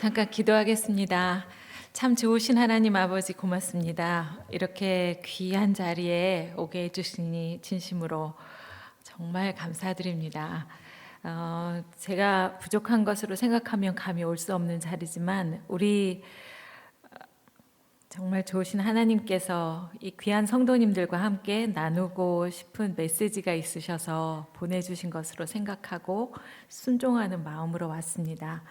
잠깐 기도하겠습니다. 참 좋으신 하나님 아버지 고맙습니다. 이렇게 귀한 자리에 오게 해주시니 진심으로 정말 감사드립니다. 제가 부족한 것으로 생각하면 감히 올 수 없는 자리지만 우리 정말 좋으신 하나님께서 이 귀한 성도님들과 함께 나누고 싶은 메시지가 있으셔서 보내주신 것으로 생각하고 순종하는 마음으로 왔습니다.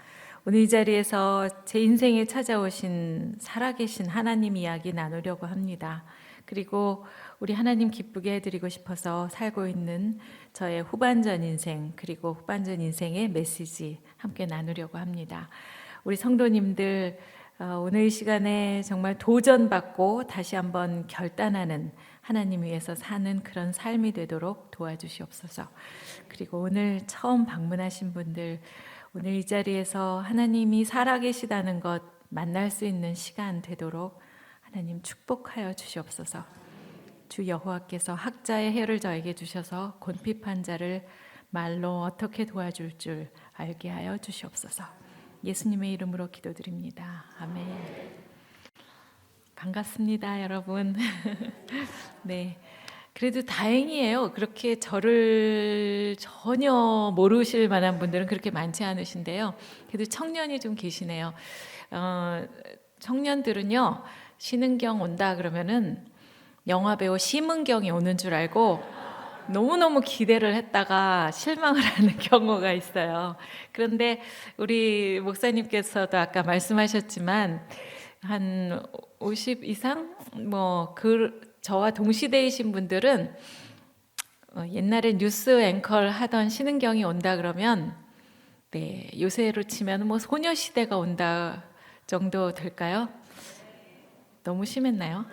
오늘 이 자리에서 제 인생에 찾아오신 살아계신 하나님 이야기 나누려고 합니다. 그리고 우리 하나님 기쁘게 해드리고 싶어서 살고 있는 저의 후반전 인생 그리고 후반전 인생의 메시지 함께 나누려고 합니다. 우리 성도님들 오늘 이 시간에 정말 도전받고 다시 한번 결단하는 하나님 위해서 사는 그런 삶이 되도록 도와주시옵소서. 그리고 오늘 처음 방문하신 분들 오늘 이 자리에서 하나님이 살아계시다는 것 만날 수 있는 시간 되도록 하나님 축복하여 주시옵소서. 주 여호와께서 학자의 혀를 저에게 주셔서 곤핍한 자를 말로 어떻게 도와줄 줄 알게 하여 주시옵소서. 예수님의 이름으로 기도드립니다. 아멘. 반갑습니다, 여러분. 네. 그래도 다행이에요. 그렇게 저를 전혀 모르실 만한 분들은 그렇게 많지 않으신데요. 그래도 청년이 좀 계시네요. 청년들은요, 신은경 온다 그러면은 영화배우 심은경이 오는 줄 알고 너무너무 기대를 했다가 실망을 하는 경우가 있어요. 그런데 우리 목사님께서도 아까 말씀하셨지만 한 50 이상 저와 동시대이신 분들은 옛날에 뉴스 앵커를 하던 신은경이 온다 그러면 네, 요새로 치면 소녀시대가 온다 정도 될까요? 너무 심했나요?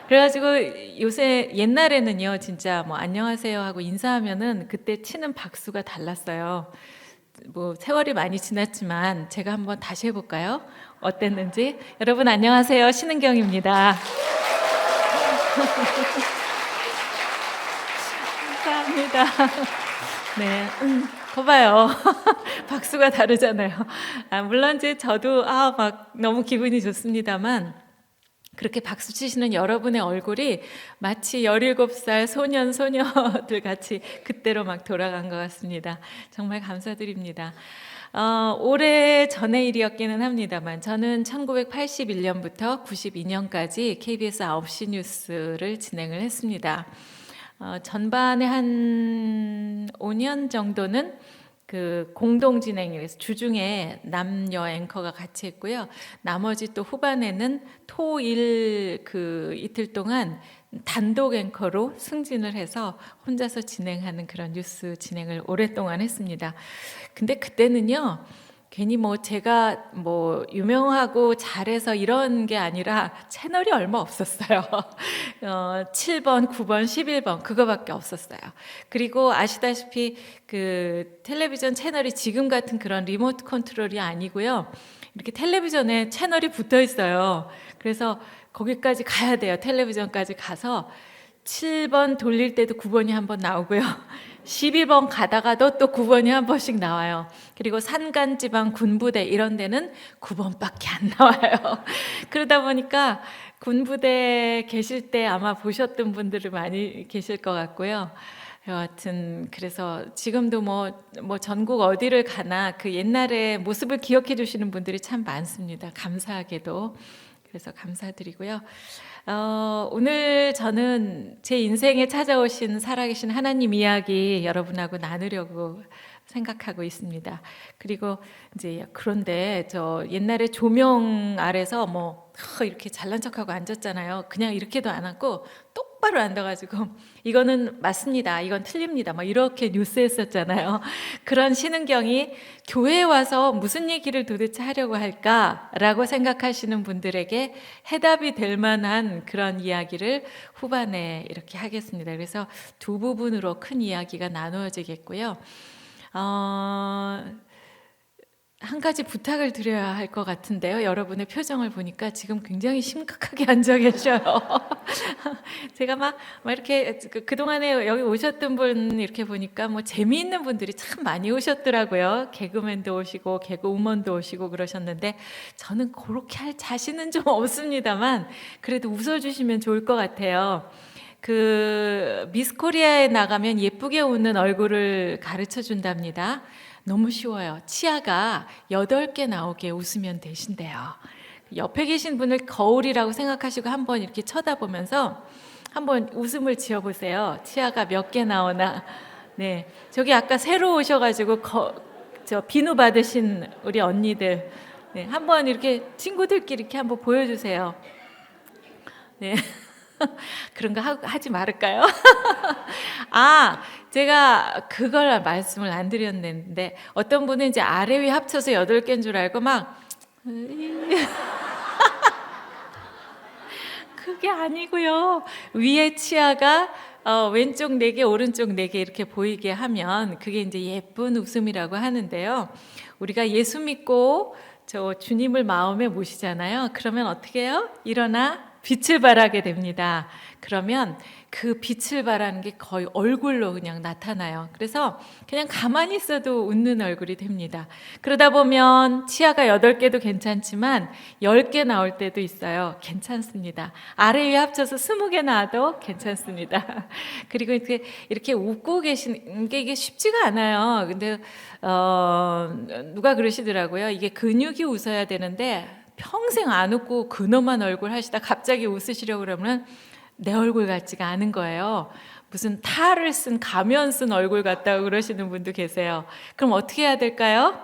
그래가지고 요새 옛날에는요 진짜 안녕하세요 하고 인사하면은 그때 치는 박수가 달랐어요. 세월이 많이 지났지만 제가 한번 다시 해볼까요? 어땠는지. 여러분 안녕하세요, 신은경입니다. 감사합니다. 네, 거봐요. 박수가 다르잖아요. 물론 저도 너무 기분이 좋습니다만 그렇게 박수 치시는 여러분의 얼굴이 마치 17살 소년 소녀들 같이 그때로 막 돌아간 것 같습니다. 정말 감사드립니다. 오래 전의 일이었기는 합니다만 저는 1981년부터 92년까지 KBS 9시 뉴스를 진행을 했습니다. 전반에 한 5년 정도는 그 공동 진행에서 주중에 남녀 앵커가 같이 했고요. 나머지 또 후반에는 토일 이틀 동안 단독 앵커로 승진을 해서 혼자서 진행하는 그런 뉴스 진행을 오랫동안 했습니다. 근데 그때는요, 괜히 제가 유명하고 잘해서 이런 게 아니라 채널이 얼마 없었어요. 7번, 9번, 11번 그거밖에 없었어요. 그리고 아시다시피 그 텔레비전 채널이 지금 같은 그런 리모트 컨트롤이 아니고요. 이렇게 텔레비전에 채널이 붙어 있어요. 그래서 거기까지 가야 돼요. 텔레비전까지 가서 7번 돌릴 때도 9번이 한 번 나오고요. 12번 가다가도 또 9번이 한 번씩 나와요. 그리고 산간지방 군부대 이런 데는 9번밖에 안 나와요. 그러다 보니까 군부대 계실 때 아마 보셨던 분들이 많이 계실 것 같고요. 여하튼 그래서 지금도 전국 어디를 가나 그 옛날의 모습을 기억해 주시는 분들이 참 많습니다. 감사하게도. 그래서 감사드리고요. 오늘 저는 제 인생에 찾아오신 살아계신 하나님 이야기 여러분하고 나누려고 생각하고 있습니다. 그리고 그런데 저 옛날에 조명 아래서 이렇게 잘난 척하고 앉았잖아요. 그냥 이렇게도 안 앉고 똑바로 앉아가지고 이거는 맞습니다, 이건 틀립니다 이렇게 뉴스 했었잖아요. 그런 신은경이 교회에 와서 무슨 얘기를 도대체 하려고 할까라고 생각하시는 분들에게 해답이 될 만한 그런 이야기를 후반에 이렇게 하겠습니다. 그래서 두 부분으로 큰 이야기가 나누어지겠고요. 한 가지 부탁을 드려야 할 것 같은데요. 여러분의 표정을 보니까 지금 굉장히 심각하게 앉아 계셔요. 제가 막 이렇게 그동안에 여기 오셨던 분 이렇게 보니까 뭐 재미있는 분들이 참 많이 오셨더라고요. 개그맨도 오시고 개그우먼도 오시고 그러셨는데 저는 그렇게 할 자신은 좀 없습니다만 그래도 웃어주시면 좋을 것 같아요. 그 미스 코리아에 나가면 예쁘게 웃는 얼굴을 가르쳐 준답니다. 너무 쉬워요. 치아가 8개 나오게 웃으면 되신대요. 옆에 계신 분을 거울이라고 생각하시고 한번 이렇게 쳐다보면서 한번 웃음을 지어 보세요. 치아가 몇 개 나오나. 네. 저기 아까 새로 오셔가지고 저 비누 받으신 우리 언니들. 네. 한번 이렇게 친구들끼리 이렇게 한번 보여주세요. 네. 그런 거 하지 말을까요? 아, 제가 그걸 말씀을 안 드렸는데 어떤 분은 이제 아래 위 합쳐서 8개인 줄 알고 막 그게 아니고요. 위에 치아가 왼쪽 4개, 오른쪽 4개 이렇게 보이게 하면 그게 이제 예쁜 웃음이라고 하는데요. 우리가 예수 믿고 저 주님을 마음에 모시잖아요. 그러면 어떻게 해요? 일어나 빛을 발하게 됩니다. 그러면 그 빛을 발하는 게 거의 얼굴로 그냥 나타나요. 그래서 그냥 가만히 있어도 웃는 얼굴이 됩니다. 그러다 보면 치아가 8개도 괜찮지만 10개 나올 때도 있어요. 괜찮습니다. 아래 위 합쳐서 20개 나와도 괜찮습니다. 그리고 이렇게 웃고 계시는 게 이게 쉽지가 않아요. 근데 누가 그러시더라고요. 이게 근육이 웃어야 되는데 평생 안 웃고 근엄한 얼굴 하시다 갑자기 웃으시려고 그러면 내 얼굴 같지가 않은 거예요. 무슨 탈을 쓴 가면 쓴 얼굴 같다고 그러시는 분도 계세요. 그럼 어떻게 해야 될까요?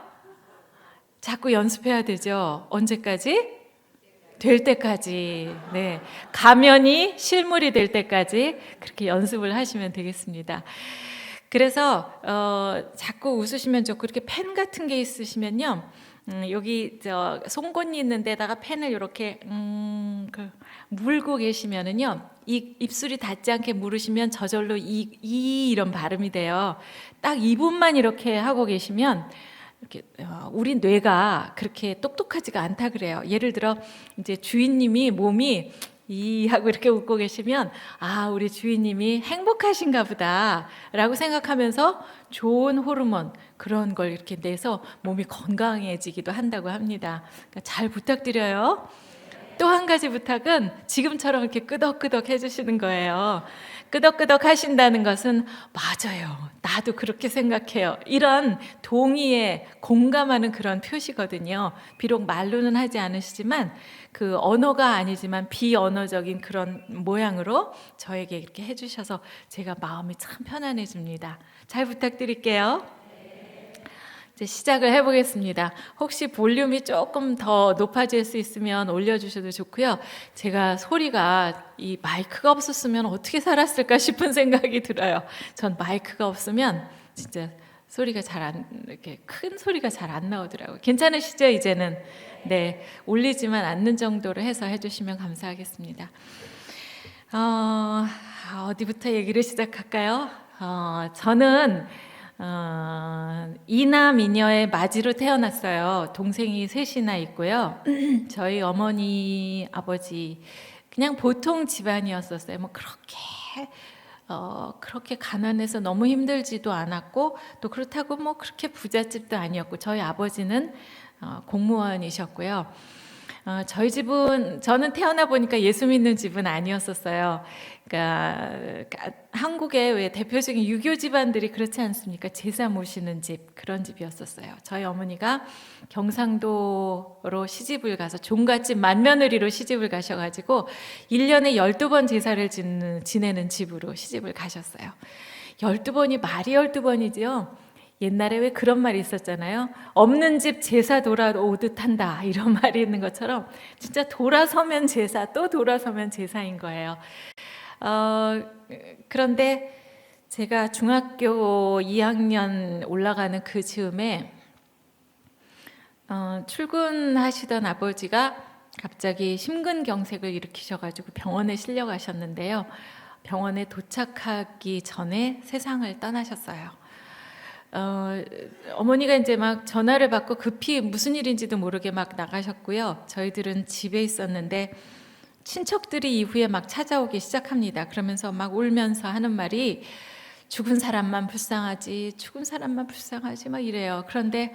자꾸 연습해야 되죠. 언제까지? 될 때까지. 네. 가면이 실물이 될 때까지 그렇게 연습을 하시면 되겠습니다. 그래서 자꾸 웃으시면 좋고 이렇게 펜 같은 게 있으시면요. 여기 저 송곳니 있는 데다가 펜을 이렇게 물고 계시면은요, 입술이 닿지 않게 물으시면 저절로 이런 발음이 돼요. 딱 2분만 이렇게 하고 계시면 이렇게 우리 뇌가 그렇게 똑똑하지가 않다 그래요. 예를 들어 이제 주인님이 몸이 이 하고 이렇게 웃고 계시면 아, 우리 주인님이 행복하신가 보다라고 생각하면서 좋은 호르몬 그런 걸 이렇게 내서 몸이 건강해지기도 한다고 합니다. 그러니까 잘 부탁드려요. 또 한 가지 부탁은 지금처럼 이렇게 끄덕끄덕 해주시는 거예요. 끄덕끄덕 하신다는 것은 맞아요. 나도 그렇게 생각해요. 이런 동의에 공감하는 그런 표시거든요. 비록 말로는 하지 않으시지만 그 언어가 아니지만 비언어적인 그런 모양으로 저에게 이렇게 해주셔서 제가 마음이 참 편안해집니다. 잘 부탁드릴게요. 이제 시작을 해보겠습니다. 혹시 볼륨이 조금 더 높아질 수 있으면 올려주셔도 좋고요. 제가 소리가 이 마이크가 없었으면 어떻게 살았을까 싶은 생각이 들어요. 전 마이크가 없으면 진짜 소리가 이렇게 큰 소리가 잘 안 나오더라고요. 괜찮으시죠, 이제는? 네, 올리지만 않는 정도로 해서 해주시면 감사하겠습니다. 어디부터 얘기를 시작할까요? 저는 이남 이녀의 맞이로 태어났어요. 동생이 셋이나 있고요. 저희 어머니, 아버지 그냥 보통 집안이었었어요. 뭐 그렇게 가난해서 너무 힘들지도 않았고 또 그렇다고 뭐 그렇게 부잣집도 아니었고 저희 아버지는 공무원이셨고요. 저희 집은 저는 태어나 보니까 예수 믿는 집은 아니었었어요. 그러니까 한국의 왜 대표적인 유교 집안들이 그렇지 않습니까? 제사 모시는 집 그런 집이었었어요. 저희 어머니가 경상도로 시집을 가서 종갓집 맏며느리로 시집을 가셔가지고 1년에 12번 제사를 지내는 집으로 시집을 가셨어요. 12번이 말이 12번이지요. 옛날에 왜 그런 말이 있었잖아요. 없는 집 제사 돌아오듯 한다 이런 말이 있는 것처럼 진짜 돌아서면 제사 또 돌아서면 제사인 거예요. 그런데 제가 중학교 2학년 올라가는 그 즈음에 출근하시던 아버지가 갑자기 심근경색을 일으키셔가지고 병원에 실려가셨는데요. 병원에 도착하기 전에 세상을 떠나셨어요. 어머니가 이제 막 전화를 받고 급히 무슨 일인지도 모르게 막 나가셨고요. 저희들은 집에 있었는데 친척들이 이후에 막 찾아오기 시작합니다. 그러면서 막 울면서 하는 말이 죽은 사람만 불쌍하지, 죽은 사람만 불쌍하지 막 이래요. 그런데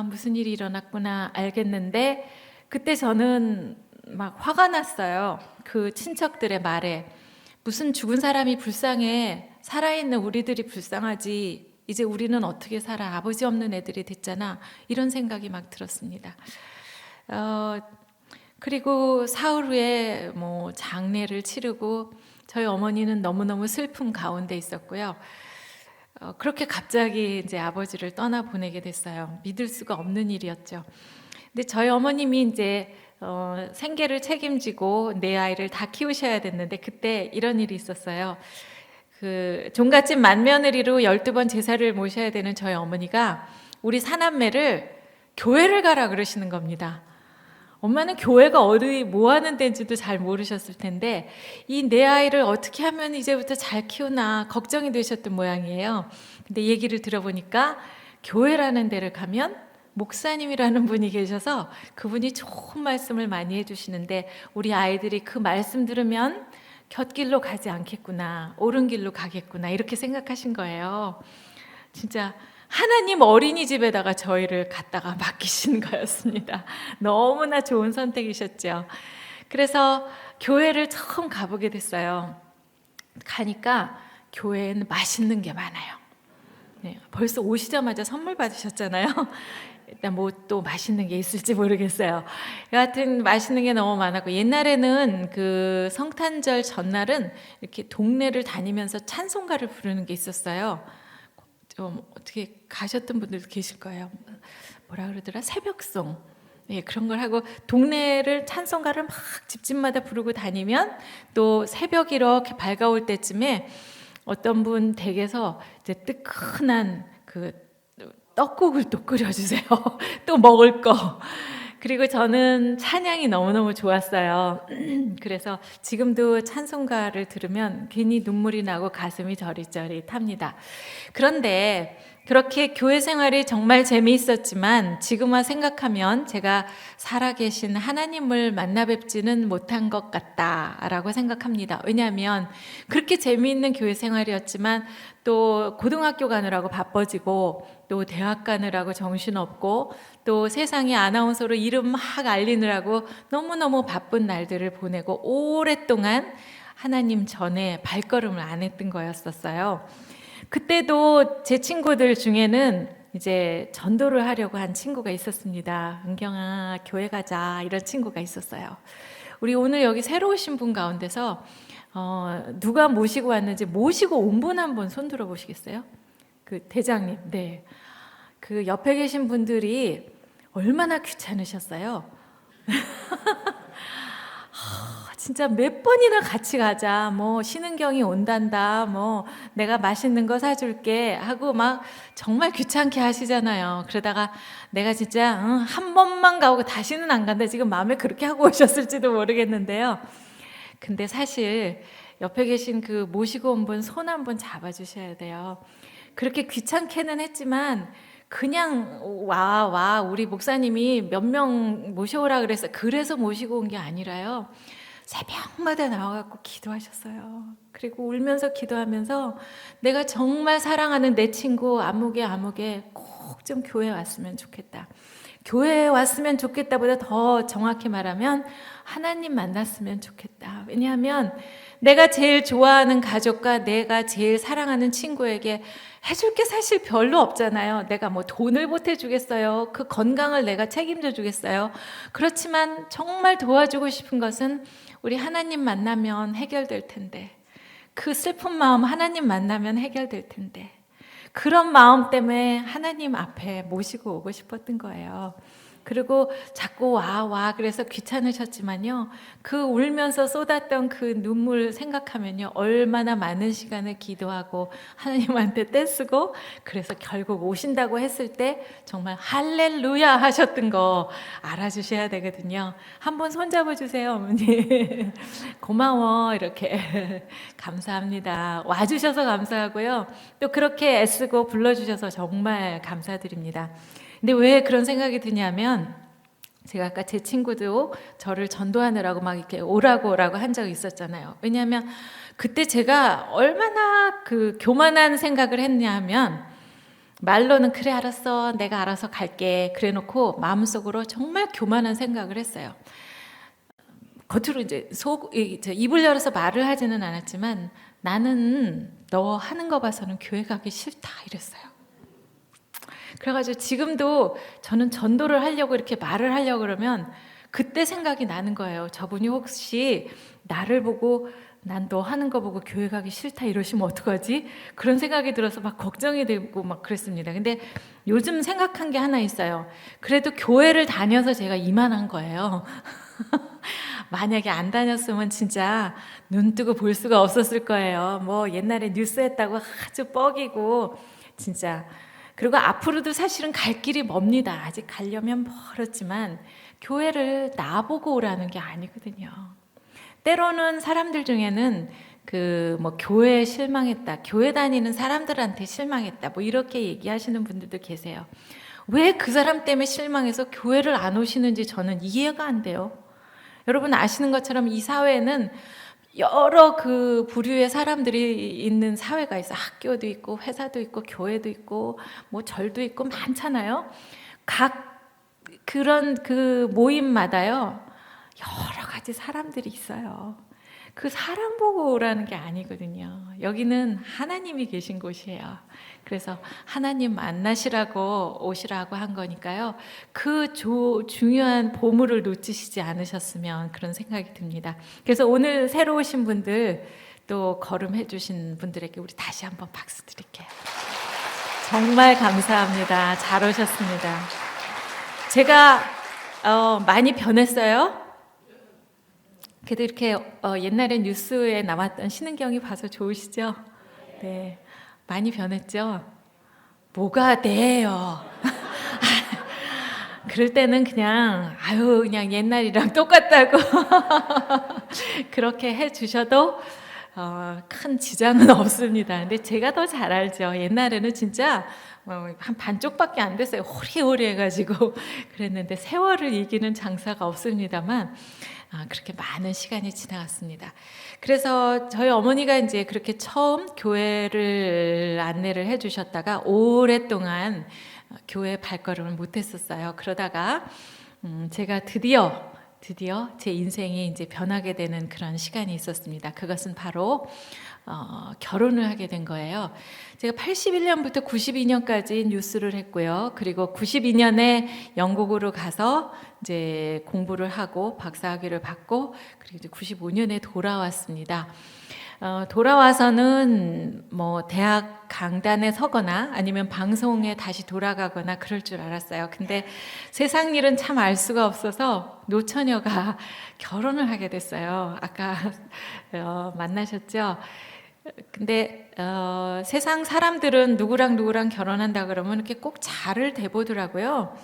무슨 일이 일어났구나 알겠는데 그때 저는 막 화가 났어요. 그 친척들의 말에 무슨 죽은 사람이 불쌍해, 살아있는 우리들이 불쌍하지, 이제 우리는 어떻게 살아, 아버지 없는 애들이 됐잖아, 이런 생각이 막 들었습니다. 그리고 사흘 후에 뭐 장례를 치르고 저희 어머니는 너무너무 슬픔 가운데 있었고요. 그렇게 갑자기 이제 아버지를 떠나 보내게 됐어요. 믿을 수가 없는 일이었죠. 근데 저희 어머님이 이제 생계를 책임지고 내 아이를 다 키우셔야 됐는데 그때 이런 일이 있었어요. 그 종갓집 맏며느리로 12번 제사를 모셔야 되는 저희 어머니가 우리 사남매를 교회를 가라 그러시는 겁니다. 엄마는 교회가 어디 뭐 하는 데인지도 잘 모르셨을 텐데 이 내 아이를 어떻게 하면 이제부터 잘 키우나 걱정이 되셨던 모양이에요. 근데 얘기를 들어보니까 교회라는 데를 가면 목사님이라는 분이 계셔서 그분이 좋은 말씀을 많이 해주시는데 우리 아이들이 그 말씀 들으면 곁길로 가지 않겠구나, 옳은 길로 가겠구나 이렇게 생각하신 거예요. 진짜 하나님 어린이집에다가 저희를 갖다가 맡기신 거였습니다. 너무나 좋은 선택이셨죠. 그래서 교회를 처음 가보게 됐어요. 가니까 교회에는 맛있는 게 많아요. 네, 벌써 오시자마자 선물 받으셨잖아요. 일단 뭐 또 맛있는 게 있을지 모르겠어요. 여하튼 맛있는 게 너무 많았고 옛날에는 그 성탄절 전날은 이렇게 동네를 다니면서 찬송가를 부르는 게 있었어요. 좀 어떻게 가셨던 분들도 계실 거예요. 뭐라 그러더라? 새벽송. 예, 그런 걸 하고 동네를 찬송가를 막 집집마다 부르고 다니면 또 새벽 이렇게 밝아올 때쯤에 어떤 분 댁에서 이제 뜨끈한 그 떡국을 또 끓여주세요. 또 먹을 거. 그리고 저는 찬양이 너무너무 좋았어요. 그래서 지금도 찬송가를 들으면 괜히 눈물이 나고 가슴이 저릿저릿합니다. 그런데 그렇게 교회 생활이 정말 재미있었지만 지금 와 생각하면 제가 살아계신 하나님을 만나 뵙지는 못한 것 같다라고 생각합니다. 왜냐하면 그렇게 재미있는 교회 생활이었지만 또 고등학교 가느라고 바빠지고 또 대학 가느라고 정신없고 또 세상에 아나운서로 이름 막 알리느라고 너무너무 바쁜 날들을 보내고 오랫동안 하나님 전에 발걸음을 안 했던 거였었어요. 그때도 제 친구들 중에는 이제 전도를 하려고 한 친구가 있었습니다. 은경아, 교회 가자, 이런 친구가 있었어요. 우리 오늘 여기 새로 오신 분 가운데서 누가 모시고 왔는지 모시고 온 분 한 번 손 들어 보시겠어요? 그 대장님, 네. 그 옆에 계신 분들이 얼마나 귀찮으셨어요? 진짜 몇 번이나 같이 가자, 뭐 신은경이 온단다, 뭐 내가 맛있는 거 사줄게 하고 막 정말 귀찮게 하시잖아요. 그러다가 내가 진짜 한 번만 가고 다시는 안 간다 지금 마음에 그렇게 하고 오셨을지도 모르겠는데요. 근데 사실 옆에 계신 그 모시고 온 분 손 한 번 잡아주셔야 돼요. 그렇게 귀찮게는 했지만 그냥 와 우리 목사님이 몇 명 모셔오라 그래서 모시고 온 게 아니라요. 새벽마다 나와갖고 기도하셨어요. 그리고 울면서 기도하면서 내가 정말 사랑하는 내 친구 아무개 꼭 좀 교회 왔으면 좋겠다. 교회에 왔으면 좋겠다보다 더 정확히 말하면 하나님 만났으면 좋겠다. 왜냐하면 내가 제일 좋아하는 가족과 내가 제일 사랑하는 친구에게 해줄 게 사실 별로 없잖아요. 내가 뭐 돈을 보태주겠어요. 그 건강을 내가 책임져 주겠어요. 그렇지만 정말 도와주고 싶은 것은 우리 하나님 만나면 해결될 텐데, 그 슬픈 마음 하나님 만나면 해결될 텐데, 그런 마음 때문에 하나님 앞에 모시고 오고 싶었던 거예요. 그리고 자꾸 와 그래서 귀찮으셨지만요, 그 울면서 쏟았던 그 눈물 생각하면요 얼마나 많은 시간을 기도하고 하나님한테 떼쓰고 그래서 결국 오신다고 했을 때 정말 할렐루야 하셨던 거 알아주셔야 되거든요. 한번 손잡아 주세요, 어머니. 고마워, 이렇게. 감사합니다. 와주셔서 감사하고요, 또 그렇게 애쓰고 불러주셔서 정말 감사드립니다. 근데 왜 그런 생각이 드냐면 제가 아까 제 친구도 저를 전도하느라고 막 이렇게 오라고 한 적이 있었잖아요. 왜냐하면 그때 제가 얼마나 그 교만한 생각을 했냐 하면, 말로는 그래 알았어 내가 알아서 갈게 그래 놓고 마음속으로 정말 교만한 생각을 했어요. 겉으로 이제 입을 열어서 말을 하지는 않았지만, 나는 너 하는 거 봐서는 교회 가기 싫다 이랬어요. 그래가지고 지금도 저는 전도를 하려고 이렇게 말을 하려고 그러면 그때 생각이 나는 거예요. 저분이 혹시 나를 보고 난 너 하는 거 보고 교회 가기 싫다 이러시면 어떡하지? 그런 생각이 들어서 막 걱정이 되고 막 그랬습니다. 근데 요즘 생각한 게 하나 있어요. 그래도 교회를 다녀서 제가 이만한 거예요. 만약에 안 다녔으면 진짜 눈 뜨고 볼 수가 없었을 거예요. 뭐 옛날에 뉴스 했다고 아주 뻐기고 진짜. 그리고 앞으로도 사실은 갈 길이 멉니다. 아직 가려면 멀었지만 교회를 나보고 오라는 게 아니거든요. 때로는 사람들 중에는 그 뭐 교회에 실망했다, 교회 다니는 사람들한테 실망했다, 뭐 이렇게 얘기하시는 분들도 계세요. 왜 그 사람 때문에 실망해서 교회를 안 오시는지 저는 이해가 안 돼요. 여러분 아시는 것처럼 이 사회는 여러 그 부류의 사람들이 있는 사회가 있어. 학교도 있고 회사도 있고 교회도 있고 뭐 절도 있고 많잖아요. 각 그런 그 모임마다요 여러 가지 사람들이 있어요. 그 사람 보고 오라는 게 아니거든요. 여기는 하나님이 계신 곳이에요. 그래서 하나님 만나시라고 오시라고 한 거니까요. 그 중요한 보물을 놓치시지 않으셨으면 그런 생각이 듭니다. 그래서 오늘 새로 오신 분들, 또 걸음해 주신 분들에게 우리 다시 한번 박수 드릴게요. 정말 감사합니다. 잘 오셨습니다. 제가 많이 변했어요. 그래도 이렇게 옛날에 뉴스에 나왔던 신은경이 봐서 좋으시죠? 네, 많이 변했죠? 뭐가 돼요? 그럴 때는 그냥 그냥 옛날이랑 똑같다고 그렇게 해주셔도 큰 지장은 없습니다. 근데 제가 더 잘 알죠. 옛날에는 진짜 한 반쪽밖에 안 됐어요. 호리호리 해가지고 그랬는데 세월을 이기는 장사가 없습니다만 그렇게 많은 시간이 지나갔습니다. 그래서 저희 어머니가 이제 그렇게 처음 교회를 안내를 해주셨다가 오랫동안 교회 발걸음을 못했었어요. 그러다가 제가 드디어 제 인생이 이제 변하게 되는 그런 시간이 있었습니다. 그것은 바로 결혼을 하게 된 거예요. 제가 81년부터 92년까지 뉴스를 했고요. 그리고 92년에 영국으로 가서 이제 공부를 하고 박사학위를 받고, 그리고 이제 95년에 돌아왔습니다. 돌아와서는 뭐 대학 강단에 서거나 아니면 방송에 다시 돌아가거나 그럴 줄 알았어요. 근데 세상 일은 참 알 수가 없어서 노처녀가 결혼을 하게 됐어요. 아까 만나셨죠? 근데 세상 사람들은 누구랑 결혼한다 그러면 이렇게 꼭 잘을 대보더라고요.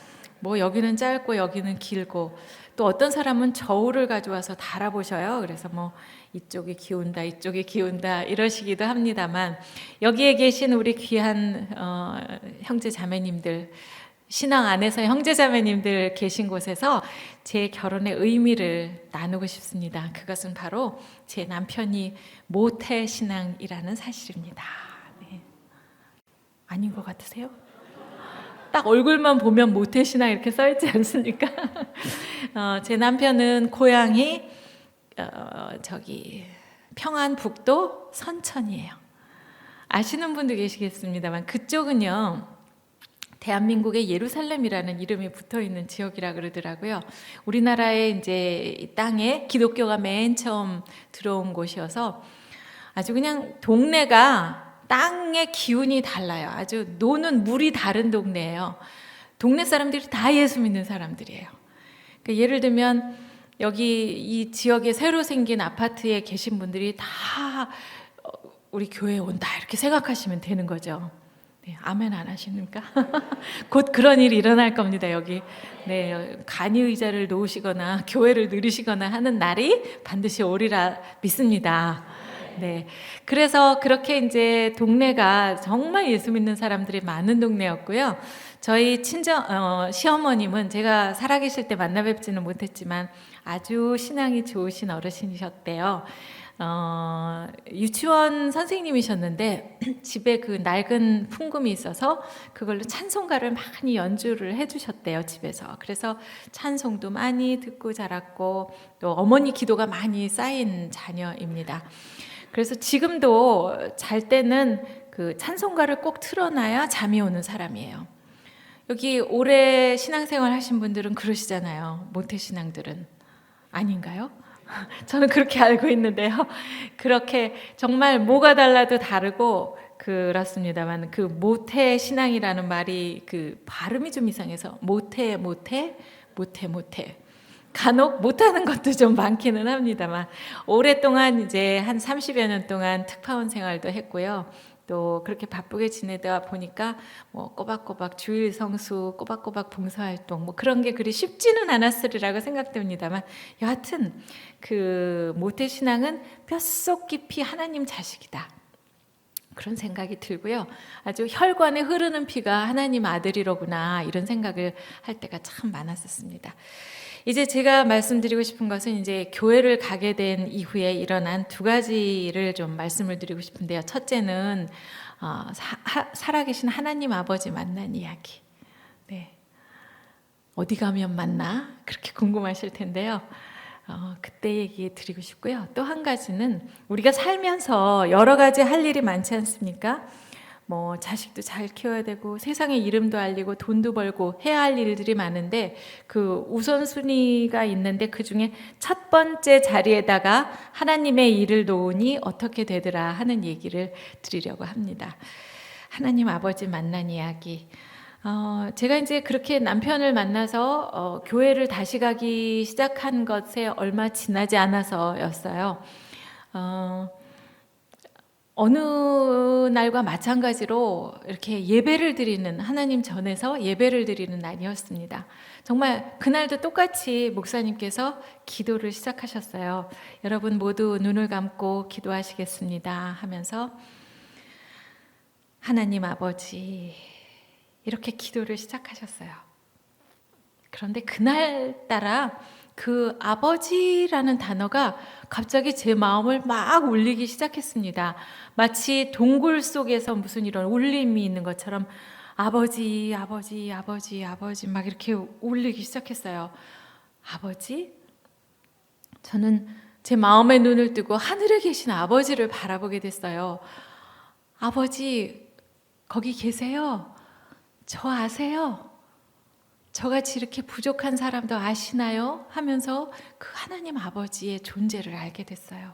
뭐 여기는 짧고 여기는 길고, 또 어떤 사람은 저울을 가져와서 달아보셔요. 그래서 뭐 이쪽이 기운다 이쪽이 기운다 이러시기도 합니다만, 여기에 계신 우리 귀한 형제 자매님들, 신앙 안에서 형제 자매님들 계신 곳에서 제 결혼의 의미를 나누고 싶습니다. 그것은 바로 제 남편이 모태 신앙이라는 사실입니다. 네. 아닌 것 같으세요? 딱 얼굴만 보면 모태신앙 이렇게 써있지 않습니까? 제 남편은 고향이 저기 평안북도 선천이에요. 아시는 분도 계시겠습니다만 그쪽은요 대한민국의 예루살렘이라는 이름이 붙어있는 지역이라 그러더라고요. 우리나라의 이제 이 땅에 기독교가 맨 처음 들어온 곳이어서 아주 그냥 동네가 땅의 기운이 달라요. 아주 노는 물이 다른 동네예요. 동네 사람들이 다 예수 믿는 사람들이에요. 그러니까 예를 들면 여기 이 지역에 새로 생긴 아파트에 계신 분들이 다 우리 교회에 온다 이렇게 생각하시면 되는 거죠. 네, 아멘 안 하십니까? 곧 그런 일이 일어날 겁니다. 여기 네, 간이 의자를 놓으시거나 교회를 누리시거나 하는 날이 반드시 오리라 믿습니다. 네, 그래서 그렇게 이제 동네가 정말 예수 믿는 사람들이 많은 동네였고요. 저희 친정 시어머님은 제가 살아계실 때 만나 뵙지는 못했지만 아주 신앙이 좋으신 어르신이셨대요. 유치원 선생님이셨는데 집에 그 낡은 풍금이 있어서 그걸로 찬송가를 많이 연주를 해주셨대요, 집에서. 그래서 찬송도 많이 듣고 자랐고 또 어머니 기도가 많이 쌓인 자녀입니다. 그래서 지금도 잘 때는 그 찬송가를 꼭 틀어놔야 잠이 오는 사람이에요. 여기 오래 신앙생활 하신 분들은 그러시잖아요. 모태신앙들은. 아닌가요? 저는 그렇게 알고 있는데요. 그렇게 정말 뭐가 달라도 다르고 그렇습니다만 그 모태신앙이라는 말이 그 발음이 좀 이상해서 모태 간혹 못하는 것도 좀 많기는 합니다만 오랫동안 이제 한 30여 년 동안 특파원 생활도 했고요. 또 그렇게 바쁘게 지내다 보니까 뭐 꼬박꼬박 주일 성수, 꼬박꼬박 봉사활동 뭐 그런 게 그리 쉽지는 않았으리라고 생각됩니다만 여하튼 그 모태신앙은 뼛속 깊이 하나님 자식이다. 그런 생각이 들고요. 아주 혈관에 흐르는 피가 하나님 아들이로구나 이런 생각을 할 때가 참 많았었습니다. 이제 제가 말씀드리고 싶은 것은 이제 교회를 가게 된 이후에 일어난 두 가지를 좀 말씀을 드리고 싶은데요. 첫째는 살아계신 하나님 아버지 만난 이야기. 네. 어디 가면 만나? 그렇게 궁금하실 텐데요. 그때 얘기 드리고 싶고요. 또 한 가지는 우리가 살면서 여러 가지 할 일이 많지 않습니까? 뭐 자식도 잘 키워야 되고 세상에 이름도 알리고 돈도 벌고 해야 할 일들이 많은데 그 우선순위가 있는데 그중에 첫 번째 자리에다가 하나님의 일을 놓으니 어떻게 되더라 하는 얘기를 드리려고 합니다. 하나님 아버지 만난 이야기. 제가 이제 그렇게 남편을 만나서 교회를 다시 가기 시작한 것에 얼마 지나지 않아서였어요. 어느 날과 마찬가지로 이렇게 예배를 드리는 하나님 전에서 예배를 드리는 날이었습니다. 정말 그날도 똑같이 목사님께서 기도를 시작하셨어요. 여러분 모두 눈을 감고 기도하시겠습니다 하면서 하나님 아버지 이렇게 기도를 시작하셨어요. 그런데 그날따라 그 아버지라는 단어가 갑자기 제 마음을 막 울리기 시작했습니다. 마치 동굴 속에서 무슨 이런 울림이 있는 것처럼 아버지, 아버지, 아버지, 아버지 막 이렇게 울리기 시작했어요. 아버지? 저는 제 마음의 눈을 뜨고 하늘에 계신 아버지를 바라보게 됐어요. 아버지, 거기 계세요? 저 아세요? 저같이 이렇게 부족한 사람도 아시나요? 하면서 그 하나님 아버지의 존재를 알게 됐어요.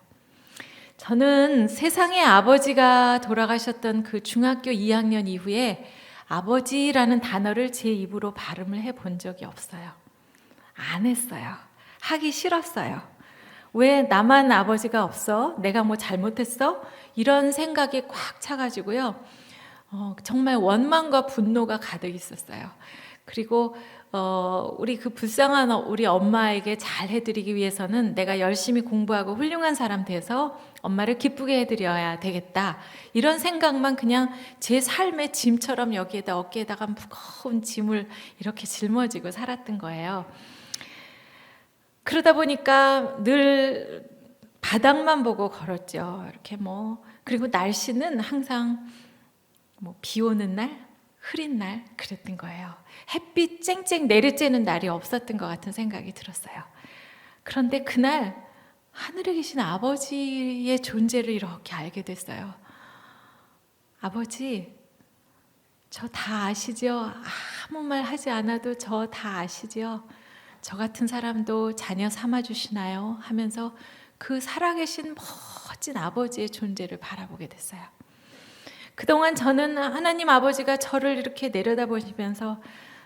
저는 세상의 아버지가 돌아가셨던 그 중학교 2학년 이후에 아버지라는 단어를 제 입으로 발음을 해본 적이 없어요. 안 했어요. 하기 싫었어요. 왜 나만 아버지가 없어? 내가 뭐 잘못했어? 이런 생각이 꽉 차가지고요. 정말 원망과 분노가 가득 있었어요. 그리고 우리 그 불쌍한 우리 엄마에게 잘 해드리기 위해서는 내가 열심히 공부하고 훌륭한 사람 돼서 엄마를 기쁘게 해드려야 되겠다. 이런 생각만 그냥 제 삶의 짐처럼 여기에다 어깨에다가 무거운 짐을 이렇게 짊어지고 살았던 거예요. 그러다 보니까 늘 바닥만 보고 걸었죠. 이렇게 그리고 날씨는 항상 비 오는 날, 흐린 날 그랬던 거예요. 햇빛 쨍쨍 내리쬐는 날이 없었던 것 같은 생각이 들었어요. 그런데 그날 하늘에 계신 아버지의 존재를 이렇게 알게 됐어요. 아버지, 저 다 아시죠? 아무 말 하지 않아도 저 다 아시죠? 저 같은 사람도 자녀 삼아주시나요? 하면서 그 살아계신 멋진 아버지의 존재를 바라보게 됐어요. 그동안 저는 하나님 아버지가 저를 이렇게 내려다보시면서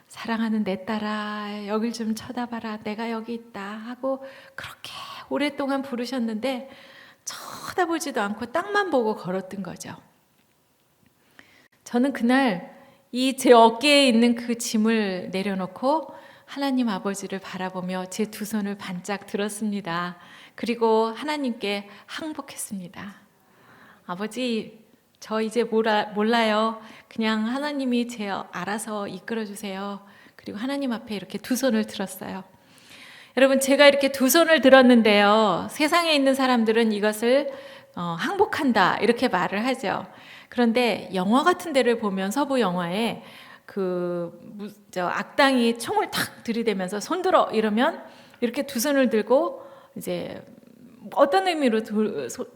사랑하는 내 딸아 여길 좀 쳐다봐라 내가 여기 있다 하고 그렇게 오랫동안 부르셨는데 쳐다보지도 않고 땅만 보고 걸었던 거죠. 저는 그날 이 제 어깨에 있는 그 짐을 내려놓고 하나님 아버지를 바라보며 제 두 손을 반짝 들었습니다. 그리고 하나님께 항복했습니다. 아버지, 저 이제 몰라요. 그냥 하나님이 제 알아서 이끌어 주세요. 그리고 하나님 앞에 이렇게 두 손을 들었어요. 여러분, 제가 이렇게 두 손을 들었는데요, 세상에 있는 사람들은 이것을 항복한다 이렇게 말을 하죠. 그런데 영화 같은 데를 보면, 서부 영화에 악당이 총을 탁 들이대면서 손 들어 이러면 이렇게 두 손을 들고 이제 어떤 의미로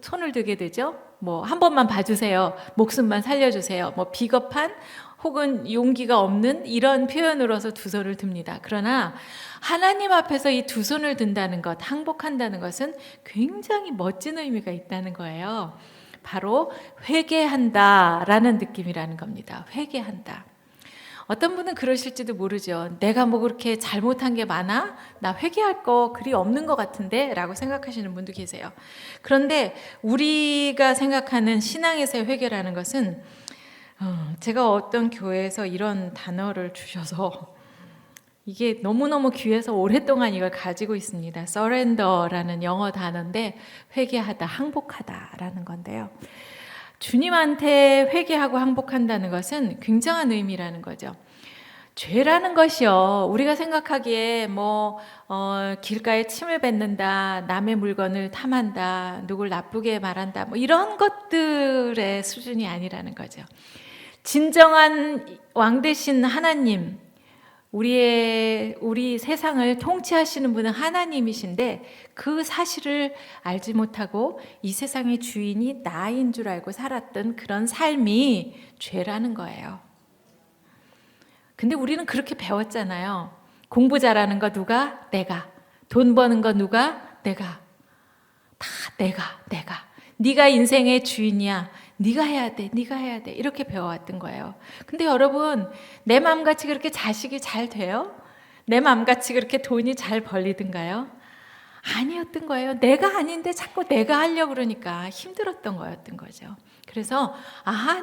손을 들게 되죠? 뭐 한 번만 봐주세요, 목숨만 살려주세요, 뭐 비겁한 혹은 용기가 없는 이런 표현으로서 두 손을 듭니다. 그러나 하나님 앞에서 이 두 손을 든다는 것, 항복한다는 것은 굉장히 멋진 의미가 있다는 거예요. 바로 회개한다라는 느낌이라는 겁니다. 회개한다. 어떤 분은 그러실지도 모르죠. 내가 뭐 그렇게 잘못한 게 많아? 나 회개할 거 그리 없는 것 같은데? 라고 생각하시는 분도 계세요. 그런데 우리가 생각하는 신앙에서의 회개라는 것은, 제가 어떤 교회에서 이런 단어를 주셔서 이게 너무너무 귀해서 오랫동안 이걸 가지고 있습니다. surrender라는 영어 단어인데 회개하다, 항복하다라는 건데요. 주님한테 회개하고 항복한다는 것은 굉장한 의미라는 거죠. 죄라는 것이요, 우리가 생각하기에 길가에 침을 뱉는다, 남의 물건을 탐한다, 누굴 나쁘게 말한다, 뭐 이런 것들의 수준이 아니라는 거죠. 진정한 왕 되신 하나님, 우리 세상을 통치하시는 분은 하나님이신데 그 사실을 알지 못하고 이 세상의 주인이 나인 줄 알고 살았던 그런 삶이 죄라는 거예요. 근데 우리는 그렇게 배웠잖아요. 공부 잘하는 거 누가? 내가. 돈 버는 거 누가? 내가. 다 내가. 네가 인생의 주인이야. 네가 해야 돼. 이렇게 배워왔던 거예요. 근데 여러분, 내 마음같이 그렇게 자식이 잘 돼요? 내 마음같이 그렇게 돈이 잘 벌리든가요? 아니었던 거예요. 내가 아닌데 자꾸 내가 하려고 그러니까 힘들었던 거였던 거죠. 그래서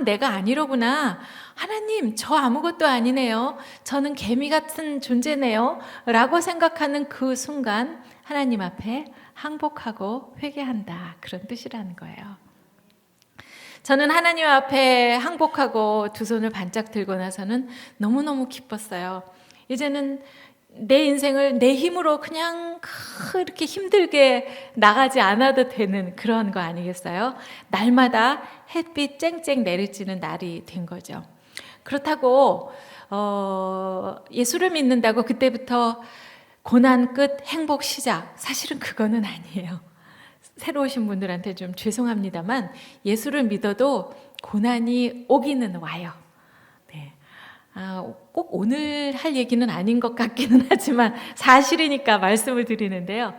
내가 아니로구나. 하나님, 저 아무것도 아니네요. 저는 개미 같은 존재네요. 라고 생각하는 그 순간 하나님 앞에 항복하고 회개한다, 그런 뜻이라는 거예요. 저는 하나님 앞에 항복하고 두 손을 반짝 들고 나서는 너무너무 기뻤어요. 이제는 내 인생을 내 힘으로 그냥 그렇게 힘들게 나가지 않아도 되는 그런 거 아니겠어요? 날마다 햇빛 쨍쨍 내리쬐는 날이 된 거죠. 그렇다고 예수를 믿는다고 그때부터 고난 끝 행복 시작, 사실은 그거는 아니에요. 새로 오신 분들한테 좀 죄송합니다만 예수를 믿어도 고난이 오기는 와요. 네. 꼭 오늘 할 얘기는 아닌 것 같기는 하지만 사실이니까 말씀을 드리는데요.